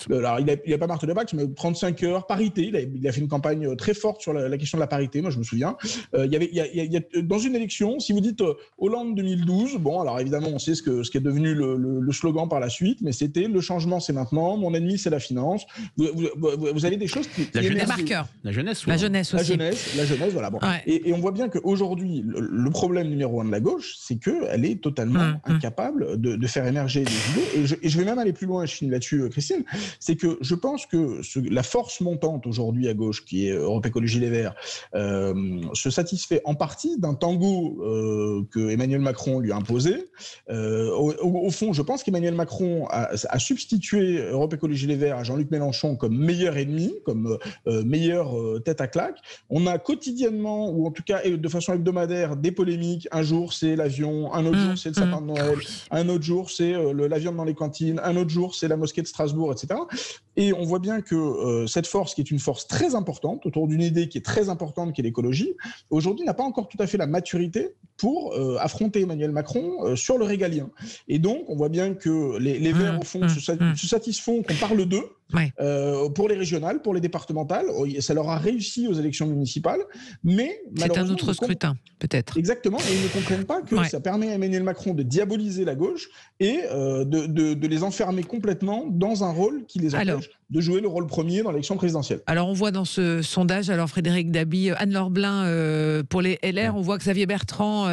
Voilà. Alors, il a pas martelé Pax, mais 35 heures, parité. Il a fait une campagne très forte sur la question de la parité, moi je me souviens. Il y a, dans une élection, si vous dites Hollande 2012, bon, alors évidemment, on sait ce qui est devenu le slogan par la suite, mais c'était le changement, c'est maintenant, mon ennemi, c'est la finance. Vous avez des choses qui la jeunesse, marqueurs. La jeunesse, la jeunesse aussi. La jeunesse, voilà. Bon. Ouais. Et on voit bien qu'aujourd'hui, le problème numéro 1 de la gauche, c'est qu'elle est totalement incapable de faire émerger des idées. Et je vais même aller plus loin, je finis là-dessus, Christine, c'est que je pense que la force montante aujourd'hui à gauche, qui est Europe Écologie Les Verts, se satisfait en partie d'un tango que Emmanuel Macron lui a imposé. Au fond, je pense qu'Emmanuel Macron a substitué Europe Écologie Les Verts à Jean-Luc Mélenchon comme meilleur ennemi, comme meilleure tête à claque. On a quotidiennement, ou en tout cas de façon hebdomadaire, des polémiques. Un jour, c'est l'avion, un autre jour, c'est le sapin de Noël, un autre jour, c'est la viande dans les cantines, un autre jour, c'est la mosquée de Strasbourg, etc. Et on voit bien que cette force, qui est une force très importante, autour d'une idée qui est très importante, qui est l'écologie, aujourd'hui n'a pas encore tout à fait la maturité pour affronter Emmanuel Macron sur le régalien. Et donc, on voit bien que les Verts, au fond, se satisfont qu'on parle d'eux. Ouais. Pour les régionales, pour les départementales, ça leur a réussi aux élections municipales, mais c'est un autre scrutin, peut-être. Exactement, et ils ne comprennent pas que ça permet à Emmanuel Macron de diaboliser la gauche et de les enfermer complètement dans un rôle qui les empêche de jouer le rôle premier dans l'élection présidentielle. Alors on voit dans ce sondage, Frédéric Dabi, Anne-Laure Blin pour les LR, on voit que Xavier Bertrand,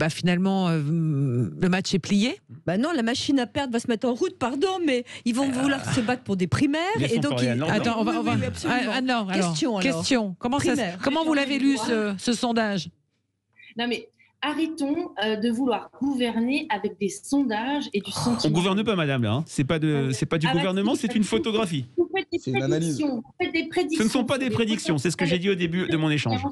finalement, le match est plié. Non, la machine à perdre va se mettre en route, pardon, mais ils vont vouloir se battre pour des primaires. Et donc, attends, on va. Anne-Laure, question. Comment vous l'avez lu ce sondage? Non mais arrêtons de vouloir gouverner avec des sondages et du sentiment. On gouverne pas, madame, là. Hein. C'est pas du gouvernement, c'est une photographie. C'est une analyse. Vous faites des prédictions. Ce ne sont pas des prédictions, c'est ce que j'ai dit au début de mon échange.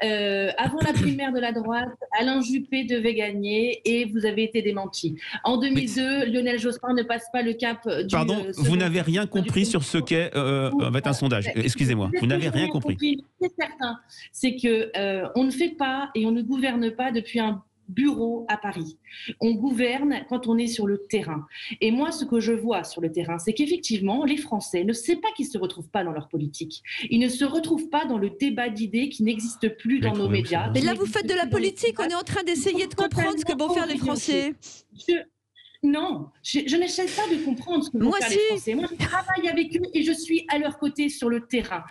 Avant la primaire de la droite, Alain Juppé devait gagner et vous avez été démenti. En 2002, Lionel Jospin ne passe pas le cap du... Pardon, vous n'avez rien compris sur ce qu'est un sondage. Excusez-moi, vous n'avez rien compris. C'est certain, c'est qu'on ne fait pas et on ne gouverne pas depuis un bureau à Paris. On gouverne quand on est sur le terrain. Et moi, ce que je vois sur le terrain, c'est qu'effectivement, les Français ne savent pas qu'ils ne se retrouvent pas dans leur politique. Ils ne se retrouvent pas dans le débat d'idées qui n'existe plus dans nos médias. Mais là, vous faites de la politique. On est en train d'essayer de comprendre ce que vont faire les Français. Non, je n'essaie pas de comprendre ce que vont faire les Français. Moi, je travaille avec eux et je suis à leur côté sur le terrain.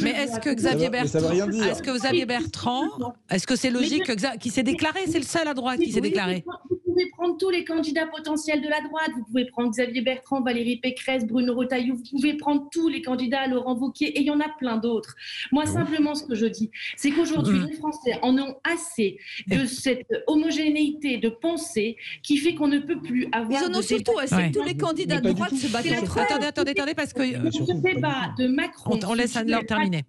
Mais est-ce que Xavier Bertrand, est-ce que c'est logique qu'il s'est déclaré? C'est le seul à droite qui s'est déclaré. Vous pouvez prendre tous les candidats potentiels de la droite. Vous pouvez prendre Xavier Bertrand, Valérie Pécresse, Bruno Retailleau. Vous pouvez prendre tous les candidats, Laurent Wauquiez, et il y en a plein d'autres. Moi, simplement, ce que je dis, c'est qu'aujourd'hui, les Français en ont assez de cette homogénéité de pensée qui fait qu'on ne peut plus avoir... Ils en ont surtout assez. Tous les candidats de droite se battent entre eux. Attendez, parce que... Ce débat de Macron... On laisse Anne-Laure terminer.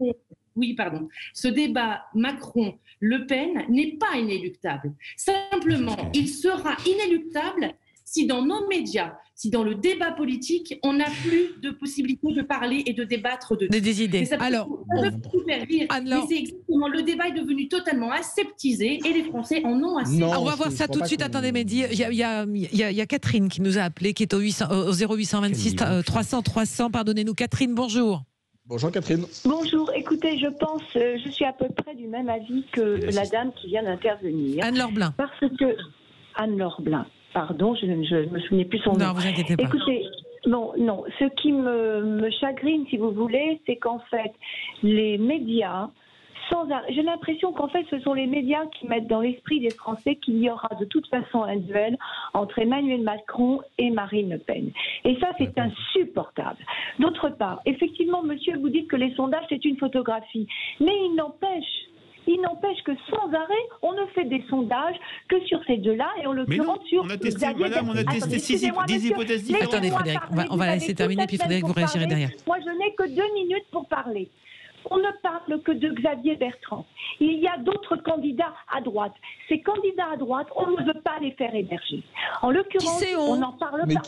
Oui, pardon. Ce débat Macron-Le Pen n'est pas inéluctable. Simplement, il sera inéluctable si dans nos médias, si dans le débat politique, on n'a plus de possibilité de parler et de débattre des idées. Alors, ça peut faire rire, mais c'est exactement, le débat est devenu totalement aseptisé et les Français en ont assez. On va voir ça tout de suite. Attendez, Mehdi, il y a Catherine qui nous a appelé, qui est au 0826 300 300. Pardonnez-nous, Catherine, bonjour. Bonjour Catherine. Bonjour, écoutez, je suis à peu près du même avis que la dame qui vient d'intervenir. Anne-Laure Blin. Parce que Anne-Laure Blin, pardon, je ne me souvenais plus son nom. Non, vous inquiétez pas. Écoutez, non, ce qui me chagrine, si vous voulez, c'est qu'en fait, les médias, j'ai l'impression qu'en fait, ce sont les médias qui mettent dans l'esprit des Français qu'il y aura de toute façon un duel entre Emmanuel Macron et Marine Le Pen. Et ça, c'est insupportable. D'autre part, effectivement, monsieur, vous dites que les sondages, c'est une photographie. Mais il n'empêche que sans arrêt, on ne fait des sondages que sur ces deux-là et on le commente sur... On a testé 10 hypothèses différentes. Attendez Frédéric, on va laisser terminer puis Frédéric, vous réagirez derrière. Moi, je n'ai que 2 minutes pour parler. on ne parle que de Xavier Bertrand. Il y a d'autres candidats à droite. Ces candidats à droite, on ne veut pas les faire émerger. En l'occurrence, on n'en parle pas.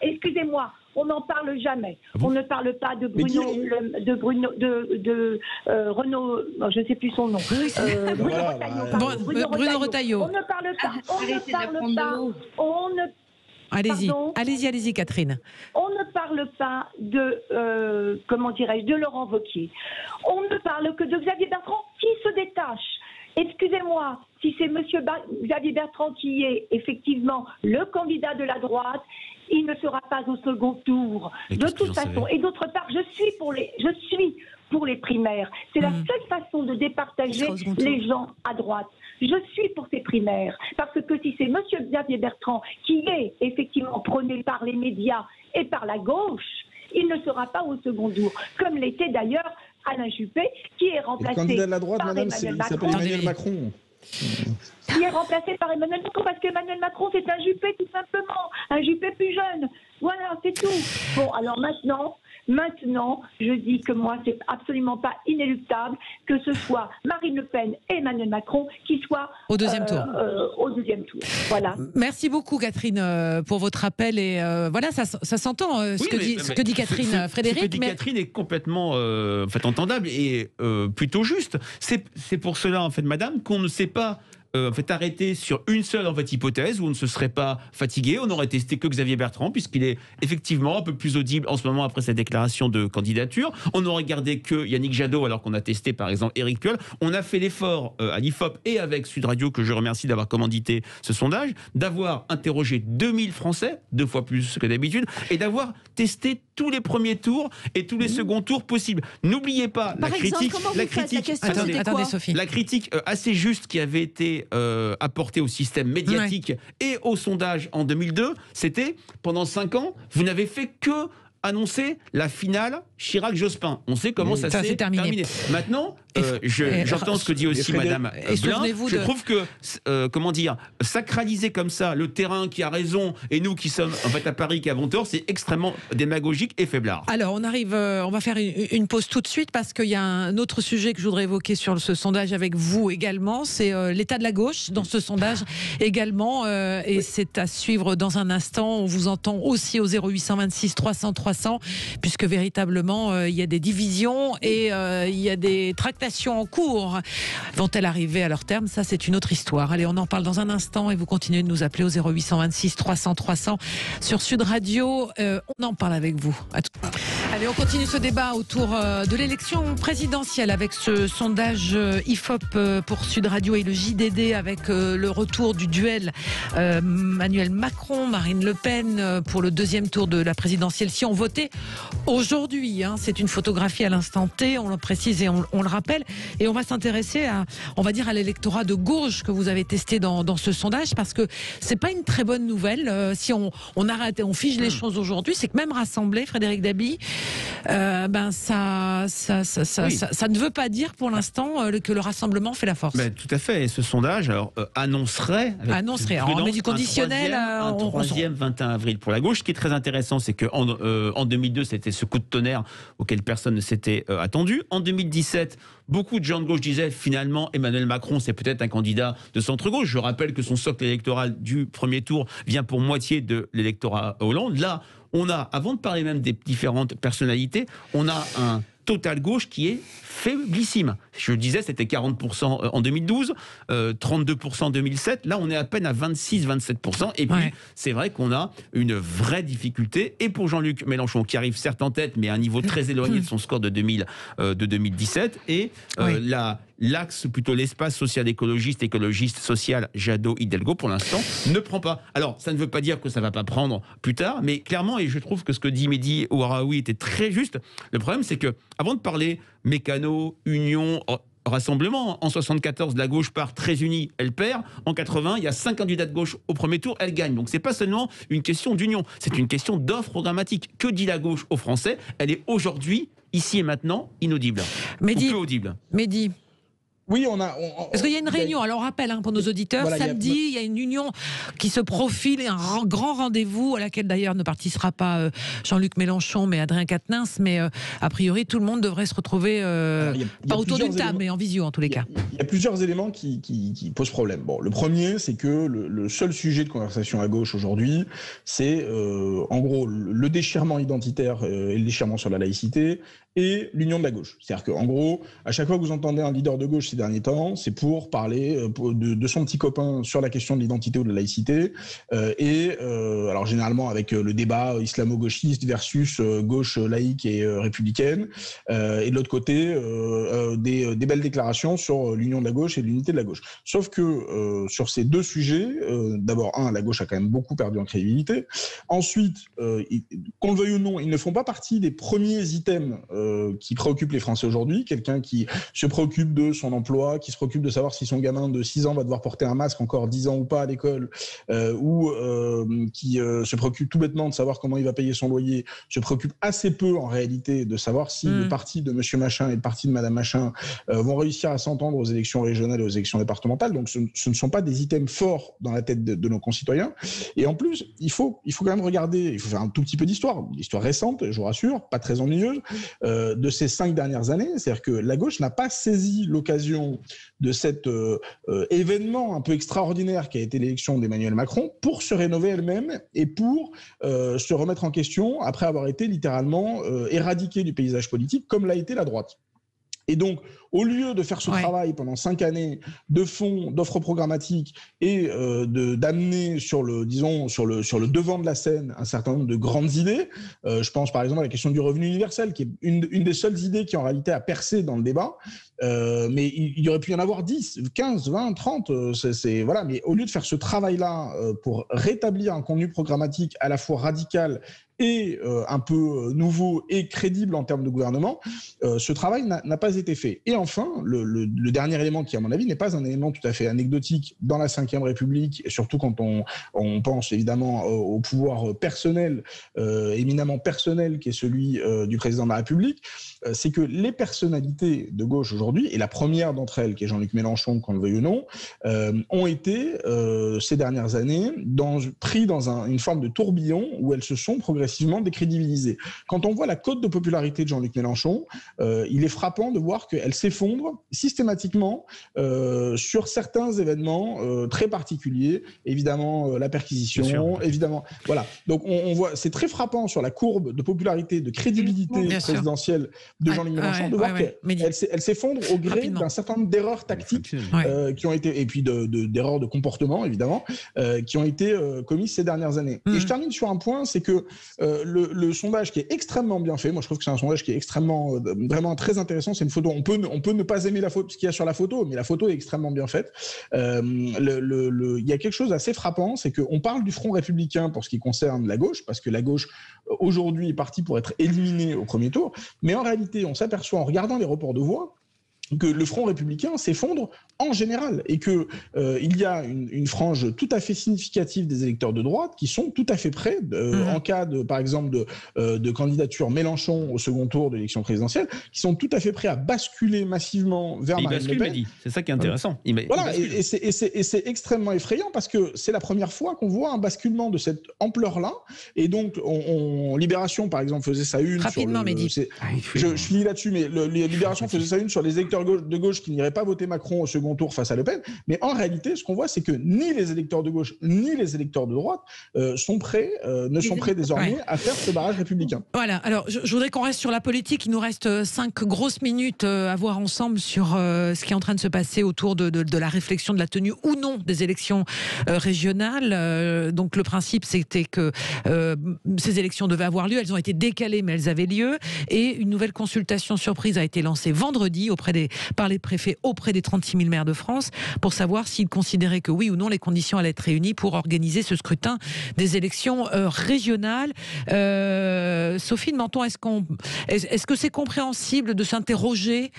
Excusez-moi. On n'en parle jamais. On ne parle pas de Renaud, je ne sais plus son nom. Bruno Retailleau. On ne parle pas. Allez-y, Catherine. On ne parle pas de, de Laurent Wauquiez. On ne parle que de Xavier Bertrand qui se détache. Excusez-moi, si c'est monsieur Xavier Bertrand qui est effectivement le candidat de la droite, il ne sera pas au second tour. De toute façon. Et d'autre part, je suis pour les primaires. C'est la seule façon de départager les gens à droite. Je suis pour ces primaires. Parce que si c'est monsieur Xavier Bertrand qui est effectivement prôné par les médias et par la gauche, il ne sera pas au second tour. Comme l'était d'ailleurs Alain Juppé, qui est remplacé. Le candidat de la droite, par madame, il s'appelle Emmanuel Macron. Qui est remplacé par Emmanuel Macron, parce qu'Emmanuel Macron, c'est un Juppé, tout simplement. Un Juppé plus jeune. Voilà, c'est tout. Bon, alors maintenant, je dis que moi, c'est absolument pas inéluctable que ce soit Marine Le Pen et Emmanuel Macron qui soient au deuxième tour. Voilà. Merci beaucoup, Catherine, pour votre appel. Et voilà, ça s'entend ce que dit Catherine, Frédéric. Ce que dit Catherine est complètement entendable et plutôt juste. C'est pour cela, en fait, madame, qu'on ne sait pas arrêté sur une seule hypothèse où on ne se serait pas fatigué. On aurait testé que Xavier Bertrand, puisqu'il est effectivement un peu plus audible en ce moment après sa déclaration de candidature. On n'aurait gardé que Yannick Jadot, alors qu'on a testé par exemple Éric Piolle. On a fait l'effort à l'IFOP et avec Sud Radio, que je remercie d'avoir commandité ce sondage, d'avoir interrogé 2000 Français, 2 fois plus que d'habitude, et d'avoir testé tous les premiers tours et tous les seconds tours possibles. N'oubliez pas la critique assez juste qui avait été apportée au système médiatique et au sondage en 2002, c'était pendant 5 ans, vous n'avez fait que annoncer la finale Chirac-Jospin. On sait comment ça s'est terminé. Maintenant, j'entends ce que dit aussi Madame Blin. Je trouve que, sacraliser comme ça le terrain qui a raison et nous qui sommes en fait à Paris qui avons tort, c'est extrêmement démagogique et faiblard. Alors, on va faire une pause tout de suite parce qu'il y a un autre sujet que je voudrais évoquer sur ce sondage avec vous également, c'est l'état de la gauche dans ce sondage également, et c'est à suivre dans un instant. On vous entend aussi au 0826 300 300, puisque véritablement il y a des divisions et il y a des tractations en cours. Vont-elles arriver à leur terme? Ça, c'est une autre histoire. Allez, on en parle dans un instant et vous continuez de nous appeler au 0826 300 300 sur Sud Radio. On en parle avec vous. Allez, on continue ce débat autour de l'élection présidentielle avec ce sondage IFOP pour Sud Radio et le JDD avec le retour du duel Emmanuel Macron, Marine Le Pen pour le deuxième tour de la présidentielle. Si on votait aujourd'hui, c'est une photographie à l'instant T, on le précise et on le rappelle, et on va s'intéresser à l'électorat de gauche que vous avez testé dans ce sondage, parce que c'est pas une très bonne nouvelle. Si on arrête et on fige les choses aujourd'hui, c'est que même rassemblé, Frédéric Dabi, ça ne veut pas dire pour l'instant que le rassemblement fait la force. Tout à fait. Et ce sondage annoncerait, on met du conditionnel, un troisième 21 avril pour la gauche. Ce qui est très intéressant, c'est qu'en 2002, c'était ce coup de tonnerre auquel personne ne s'était attendu. En 2017, beaucoup de gens de gauche disaient finalement Emmanuel Macron, c'est peut-être un candidat de centre-gauche. Je rappelle que son socle électoral du premier tour vient pour moitié de l'électorat Hollande. Là, on a, avant de parler même des différentes personnalités, on a un total gauche qui est faiblissime. Je le disais, c'était 40% en 2012, 32% en 2007. Là, on est à peine à 26-27%. Et puis, c'est vrai qu'on a une vraie difficulté. Et pour Jean-Luc Mélenchon, qui arrive certes en tête, mais à un niveau très éloigné de son score de 2017. Et l'axe, plutôt l'espace social-écologiste, écologiste-social, Jadot-Hidalgo, pour l'instant, ne prend pas. Alors, ça ne veut pas dire que ça ne va pas prendre plus tard, mais clairement, et je trouve que ce que dit Mehdi Ouaraoui était très juste, le problème, c'est que avant de parler mécano, union, rassemblement, en 74, la gauche part très unie, elle perd. En 80, il y a 5 candidats de gauche au premier tour, elle gagne. Donc c'est pas seulement une question d'union, c'est une question d'offre programmatique. Que dit la gauche aux Français? Elle est aujourd'hui, ici et maintenant, inaudible. Mehdi, ou peu audible. Mehdi. Oui, on a. Parce qu'il y a une réunion, alors on rappelle pour nos auditeurs, voilà, samedi, il y a une union qui se profile, un grand rendez-vous à laquelle d'ailleurs ne participera pas Jean-Luc Mélenchon, mais Adrien Quatennens, mais a priori tout le monde devrait se retrouver, pas autour d'une table, mais en visio en tous les cas. Il y a plusieurs éléments qui posent problème. Bon, le premier, c'est que le seul sujet de conversation à gauche aujourd'hui, c'est en gros le déchirement identitaire et le déchirement sur la laïcité et l'union de la gauche. C'est-à-dire qu'en gros, à chaque fois que vous entendez un leader de gauche ces derniers temps, c'est pour parler de son petit copain sur la question de l'identité ou de la laïcité, alors généralement avec le débat islamo-gauchiste versus gauche laïque et républicaine, et de l'autre côté, des belles déclarations sur l'union de la gauche et l'unité de la gauche. Sauf que sur ces deux sujets, d'abord, la gauche a quand même beaucoup perdu en crédibilité. Ensuite, qu'on le veuille ou non, ils ne font pas partie des premiers items qui préoccupe les Français aujourd'hui, quelqu'un qui se préoccupe de son emploi, qui se préoccupe de savoir si son gamin de 6 ans va devoir porter un masque encore 10 ans ou pas à l'école, ou qui se préoccupe tout bêtement de savoir comment il va payer son loyer, se préoccupe assez peu en réalité de savoir si le parti de monsieur machin et le parti de madame machin vont réussir à s'entendre aux élections régionales et aux élections départementales. Donc ce ne sont pas des items forts dans la tête de nos concitoyens. Et en plus, il faut quand même regarder, il faut faire un tout petit peu d'histoire, l'histoire récente, je vous rassure, pas très ennuyeuse, de ces 5 dernières années. C'est-à-dire que la gauche n'a pas saisi l'occasion de cet événement un peu extraordinaire qui a été l'élection d'Emmanuel Macron pour se rénover elle-même et pour se remettre en question après avoir été littéralement éradiquée du paysage politique comme l'a été la droite. Et donc, au lieu de faire ce travail pendant 5 années de fond, d'offres programmatiques et d'amener sur le devant de la scène un certain nombre de grandes idées, je pense par exemple à la question du revenu universel, qui est une des seules idées qui en réalité a percé dans le débat, mais il y aurait pu y en avoir 10, 15, 20, 30, voilà. Mais au lieu de faire ce travail-là pour rétablir un contenu programmatique à la fois radical et un peu nouveau et crédible en termes de gouvernement, ce travail n'a pas été fait. Et enfin, le dernier élément qui, à mon avis, n'est pas un élément tout à fait anecdotique dans la Ve République, et surtout quand on pense évidemment au pouvoir personnel, éminemment personnel, qui est celui du président de la République, c'est que les personnalités de gauche aujourd'hui, et la première d'entre elles, qui est Jean-Luc Mélenchon, qu'on le veuille ou non, ont été, ces dernières années, pris dans une forme de tourbillon où elles se sont progressivement décrédibilisées. Quand on voit la cote de popularité de Jean-Luc Mélenchon, il est frappant de voir qu'elle s'effondre systématiquement sur certains événements très particuliers, évidemment la perquisition, évidemment, voilà. Donc on voit, c'est très frappant sur la courbe de popularité, de crédibilité présidentielle de Jean-Luc Mélenchon, de voir qu'elle s'effondre au gré d'un certain nombre d'erreurs tactiques qui ont été, et puis d'erreurs de comportement, évidemment, qui ont été commises ces dernières années. Et je termine sur un point, c'est que le sondage qui est extrêmement bien fait, moi je trouve que c'est un sondage qui est extrêmement, vraiment très intéressant, c'est une photo, on peut ne pas aimer la photo, ce qu'il y a sur la photo, mais la photo est extrêmement bien faite. Il y a quelque chose d'assez frappant, c'est qu'on parle du Front républicain pour ce qui concerne la gauche, parce que la gauche aujourd'hui est partie pour être éliminée au premier tour, mais en réalité on s'aperçoit en regardant les reports de voix que le Front républicain s'effondre en général et que il y a une frange tout à fait significative des électeurs de droite qui sont tout à fait prêts, en cas par exemple de candidature Mélenchon au second tour de l'élection présidentielle, qui sont tout à fait prêts à basculer massivement vers Marine Le Pen. C'est ça qui est intéressant. Voilà, et c'est extrêmement effrayant parce que c'est la première fois qu'on voit un basculement de cette ampleur-là. Et donc, Libération, par exemple, faisait sa une. Rapidement, Mehdi. Je finis là-dessus, mais Libération faisait sa une sur les électeurs de gauche qui n'iraient pas voter Macron au second tour face à Le Pen. Mais en réalité, ce qu'on voit, c'est que ni les électeurs de gauche, ni les électeurs de droite ne sont prêts désormais à faire ce barrage républicain. Voilà, alors je voudrais qu'on reste sur la politique. Il nous reste 5 grosses minutes à voir ensemble sur ce qui est en train de se passer autour de la réflexion de la tenue ou non des élections régionales. Donc le principe, c'était que ces élections devaient avoir lieu. Elles ont été décalées, mais elles avaient lieu. Et une nouvelle consultation surprise a été lancée vendredi par les préfets auprès des 36 000 maires maires de France pour savoir s'ils considéraient que oui ou non les conditions allaient être réunies pour organiser ce scrutin des élections régionales. Sophie de Menton, est-ce que c'est compréhensible de s'interroger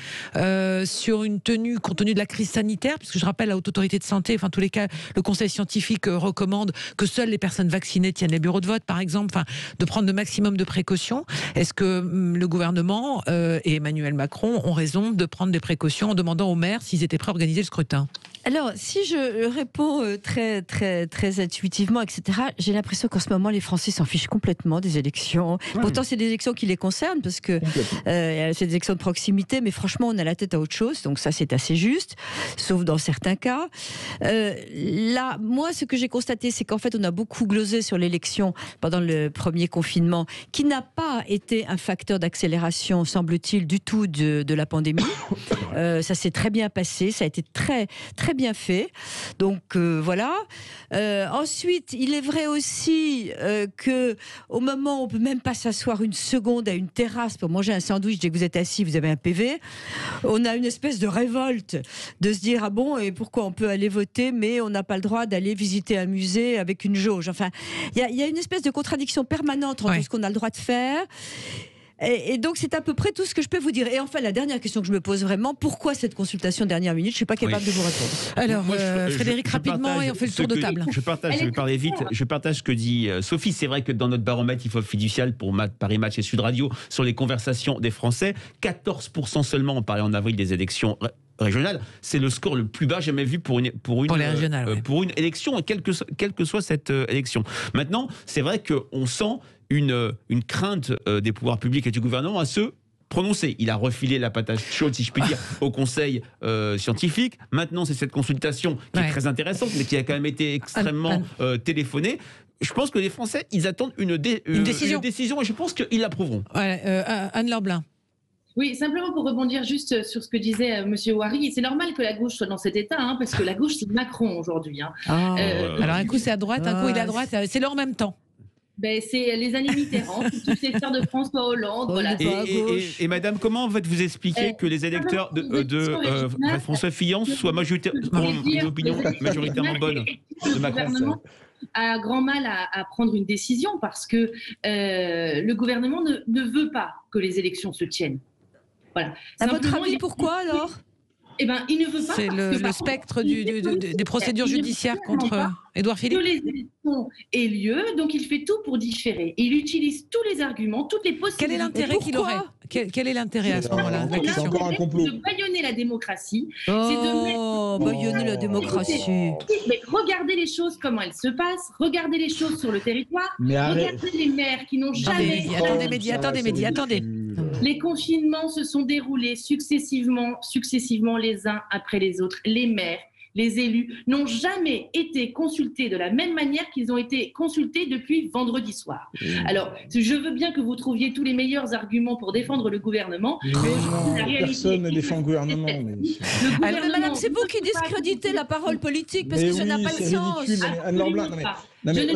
sur une tenue compte tenu de la crise sanitaire, puisque je rappelle la Haute Autorité de Santé, enfin en tous les cas le Conseil scientifique recommande que seules les personnes vaccinées tiennent les bureaux de vote par exemple, enfin de prendre le maximum de précautions. Est-ce que le gouvernement et Emmanuel Macron ont raison de prendre des précautions en demandant aux maires s'ils étaient prêts à organiser le scrutin? Alors, si je réponds très, très, très intuitivement, etc., j'ai l'impression qu'en ce moment, les Français s'en fichent complètement des élections. Ouais. Pourtant, c'est des élections qui les concernent, parce que c'est des élections de proximité, mais franchement, on a la tête à autre chose, donc ça, c'est assez juste, sauf dans certains cas. Là, moi, ce que j'ai constaté, c'est qu'en fait, on a beaucoup glosé sur l'élection pendant le premier confinement, qui n'a pas été un facteur d'accélération, semble-t-il, du tout de la pandémie. Ça s'est très bien passé, ça a été très, très bien fait. Donc voilà. Ensuite, il est vrai aussi que au moment où on peut même pas s'asseoir une seconde à une terrasse pour manger un sandwich, dès que vous êtes assis, vous avez un PV. On a une espèce de révolte de se dire ah bon, et pourquoi on peut aller voter mais on n'a pas le droit d'aller visiter un musée avec une jauge. Enfin, il y a une espèce de contradiction permanente entre ce qu'on a le droit de faire. Et donc c'est à peu près tout ce que je peux vous dire. Et enfin la dernière question que je me pose vraiment, pourquoi cette consultation dernière minute? Je ne suis pas capable de vous répondre. Alors Frédéric, rapidement, et on fait le tour de table. Je vais parler vite. Je partage ce que dit Sophie. C'est vrai que dans notre baromètre il faut fiducial pour Paris Match et Sud Radio sur les conversations des Français, 14% seulement ont parlé en avril des élections régionale, c'est le score le plus bas jamais vu pour une élection, quelle que soit cette élection. Maintenant, c'est vrai qu'on sent une crainte des pouvoirs publics et du gouvernement à se prononcer. Il a refilé la patate chaude, si je puis dire, au Conseil scientifique. Maintenant, c'est cette consultation qui est très intéressante, mais qui a quand même été extrêmement téléphonée. Je pense que les Français, ils attendent une décision et je pense qu'ils l'approuveront. Anne-Laure Blin. Oui, simplement pour rebondir juste sur ce que disait Monsieur Ouari, c'est normal que la gauche soit dans cet état, parce que la gauche c'est Macron aujourd'hui. Alors un coup c'est à droite, un coup il est à droite, c'est leur en même temps. Ben, c'est les années Mitterrand, toutes les sœurs de François Hollande. Voilà. Et madame, comment en fait vous expliquez que les électeurs de François Fillon soient une opinion majoritairement bonne de Macron? Le gouvernement a grand mal à prendre une décision parce que le gouvernement ne veut pas que les élections se tiennent. Voilà. À votre avis, pourquoi alors? Eh ben, il ne veut pas. C'est le spectre des procédures judiciaires contre Édouard Philippe. Que les élections aient lieu, donc il fait tout pour différer. Il utilise tous les arguments, toutes les possibilités. Quel est l'intérêt qu'il aurait? Quel est l'intérêt à ce moment-là? C'est encore un complot. De bâillonner la démocratie. Bâillonner la démocratie. Mais regardez les choses, comment elles se passent. Regardez les choses sur le territoire. Regardez les maires qui n'ont jamais... Attendez. Les confinements se sont déroulés successivement les uns après les autres. Les maires, les élus n'ont jamais été consultés de la même manière qu'ils ont été consultés depuis vendredi soir. Alors, je veux bien que vous trouviez tous les meilleurs arguments pour défendre le gouvernement. Personne ne défend le gouvernement. Madame, c'est vous qui discréditez la parole politique parce que ça n'a pas le sens.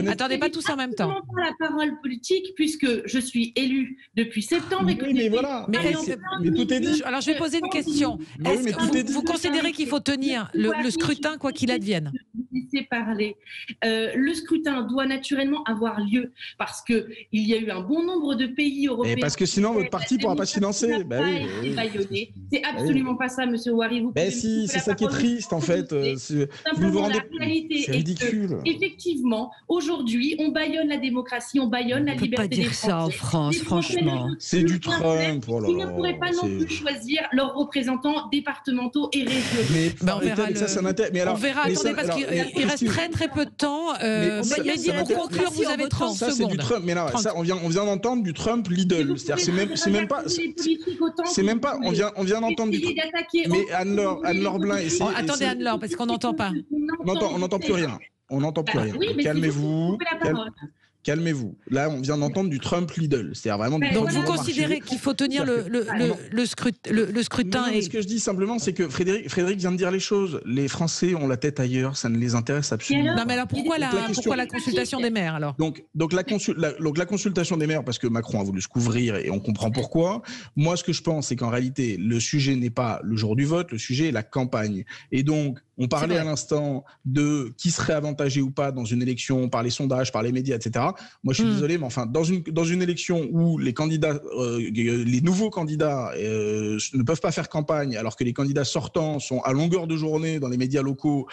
Attendez, pas tous en même temps. Je ne pas la parole politique puisque je suis élue depuis septembre. Mais voilà. Mais tout est dit. Alors, je vais poser une question. Est-ce que vous considérez qu'il faut tenir le scrutin quoi qu'il advienne? Laissez parler. Le scrutin doit naturellement avoir lieu parce qu'il y a eu un bon nombre de pays européens. Parce que sinon, votre parti ne pourra pas se financer. C'est absolument pas ça, monsieur Ouari. Si, c'est ça qui est triste, en fait. Vous vous rendez... C'est ridicule. Effectivement, aujourd'hui, on bâillonne la démocratie, on bâillonne la liberté des Français. On ne peut pas dire ça en France, franchement. C'est du Trump. Ils ne pourraient pas non plus choisir leurs représentants départementaux et régionaux. On verra. Attendez, parce qu'il reste très peu de temps. Pour conclure, vous avez 30 secondes. Ça, c'est du Trump. Mais là, ça, on vient d'entendre du Trump Lidl. C'est-à-dire, c'est même pas. On vient d'entendre du Trump. Mais Anne-Laure Blin. Attendez, Anne-Laure, parce qu'on n'entend pas. On n'entend plus rien. Calmez-vous. calmez-vous. Là, on vient d'entendre du Trump Lidl. C'est-à-dire vraiment du Donc vous considérez qu'il faut tenir le scrutin non, ce que je dis simplement, c'est que Frédéric vient de dire les choses. Les Français ont la tête ailleurs, ça ne les intéresse absolument. Non, mais alors pourquoi la consultation des maires alors ? Donc la consultation des maires, parce que Macron a voulu se couvrir et on comprend pourquoi. Moi, ce que je pense, c'est qu'en réalité, le sujet n'est pas le jour du vote, le sujet est la campagne. Et donc, on parlait à l'instant de qui serait avantagé ou pas dans une élection par les sondages, par les médias, etc. Moi, je suis désolé, mais enfin, dans une élection où les candidats, les nouveaux candidats ne peuvent pas faire campagne, alors que les candidats sortants sont à longueur de journée dans les médias locaux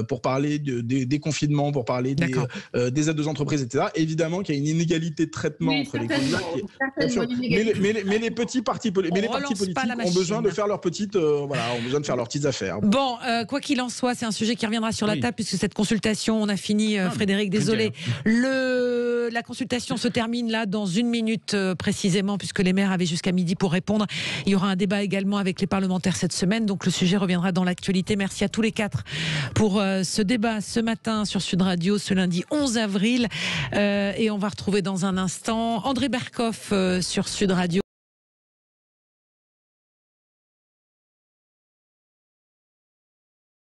pour parler des confinements, pour parler des aides aux entreprises, etc. Évidemment qu'il y a une inégalité de traitement entre les candidats. Mais les petits partis politiques ont besoin de faire leurs petites, ont besoin de faire leurs petites affaires. Bon, quoi qu'il en soit, c'est un sujet qui reviendra sur la table puisque cette consultation, on a fini, Frédéric, désolé. La consultation se termine là dans 1 minute précisément puisque les maires avaient jusqu'à midi pour répondre. Il y aura un débat également avec les parlementaires cette semaine, donc le sujet reviendra dans l'actualité. Merci à tous les 4 pour ce débat ce matin sur Sud Radio, ce lundi 11 avril. Et on va retrouver dans un instant André Berkoff sur Sud Radio.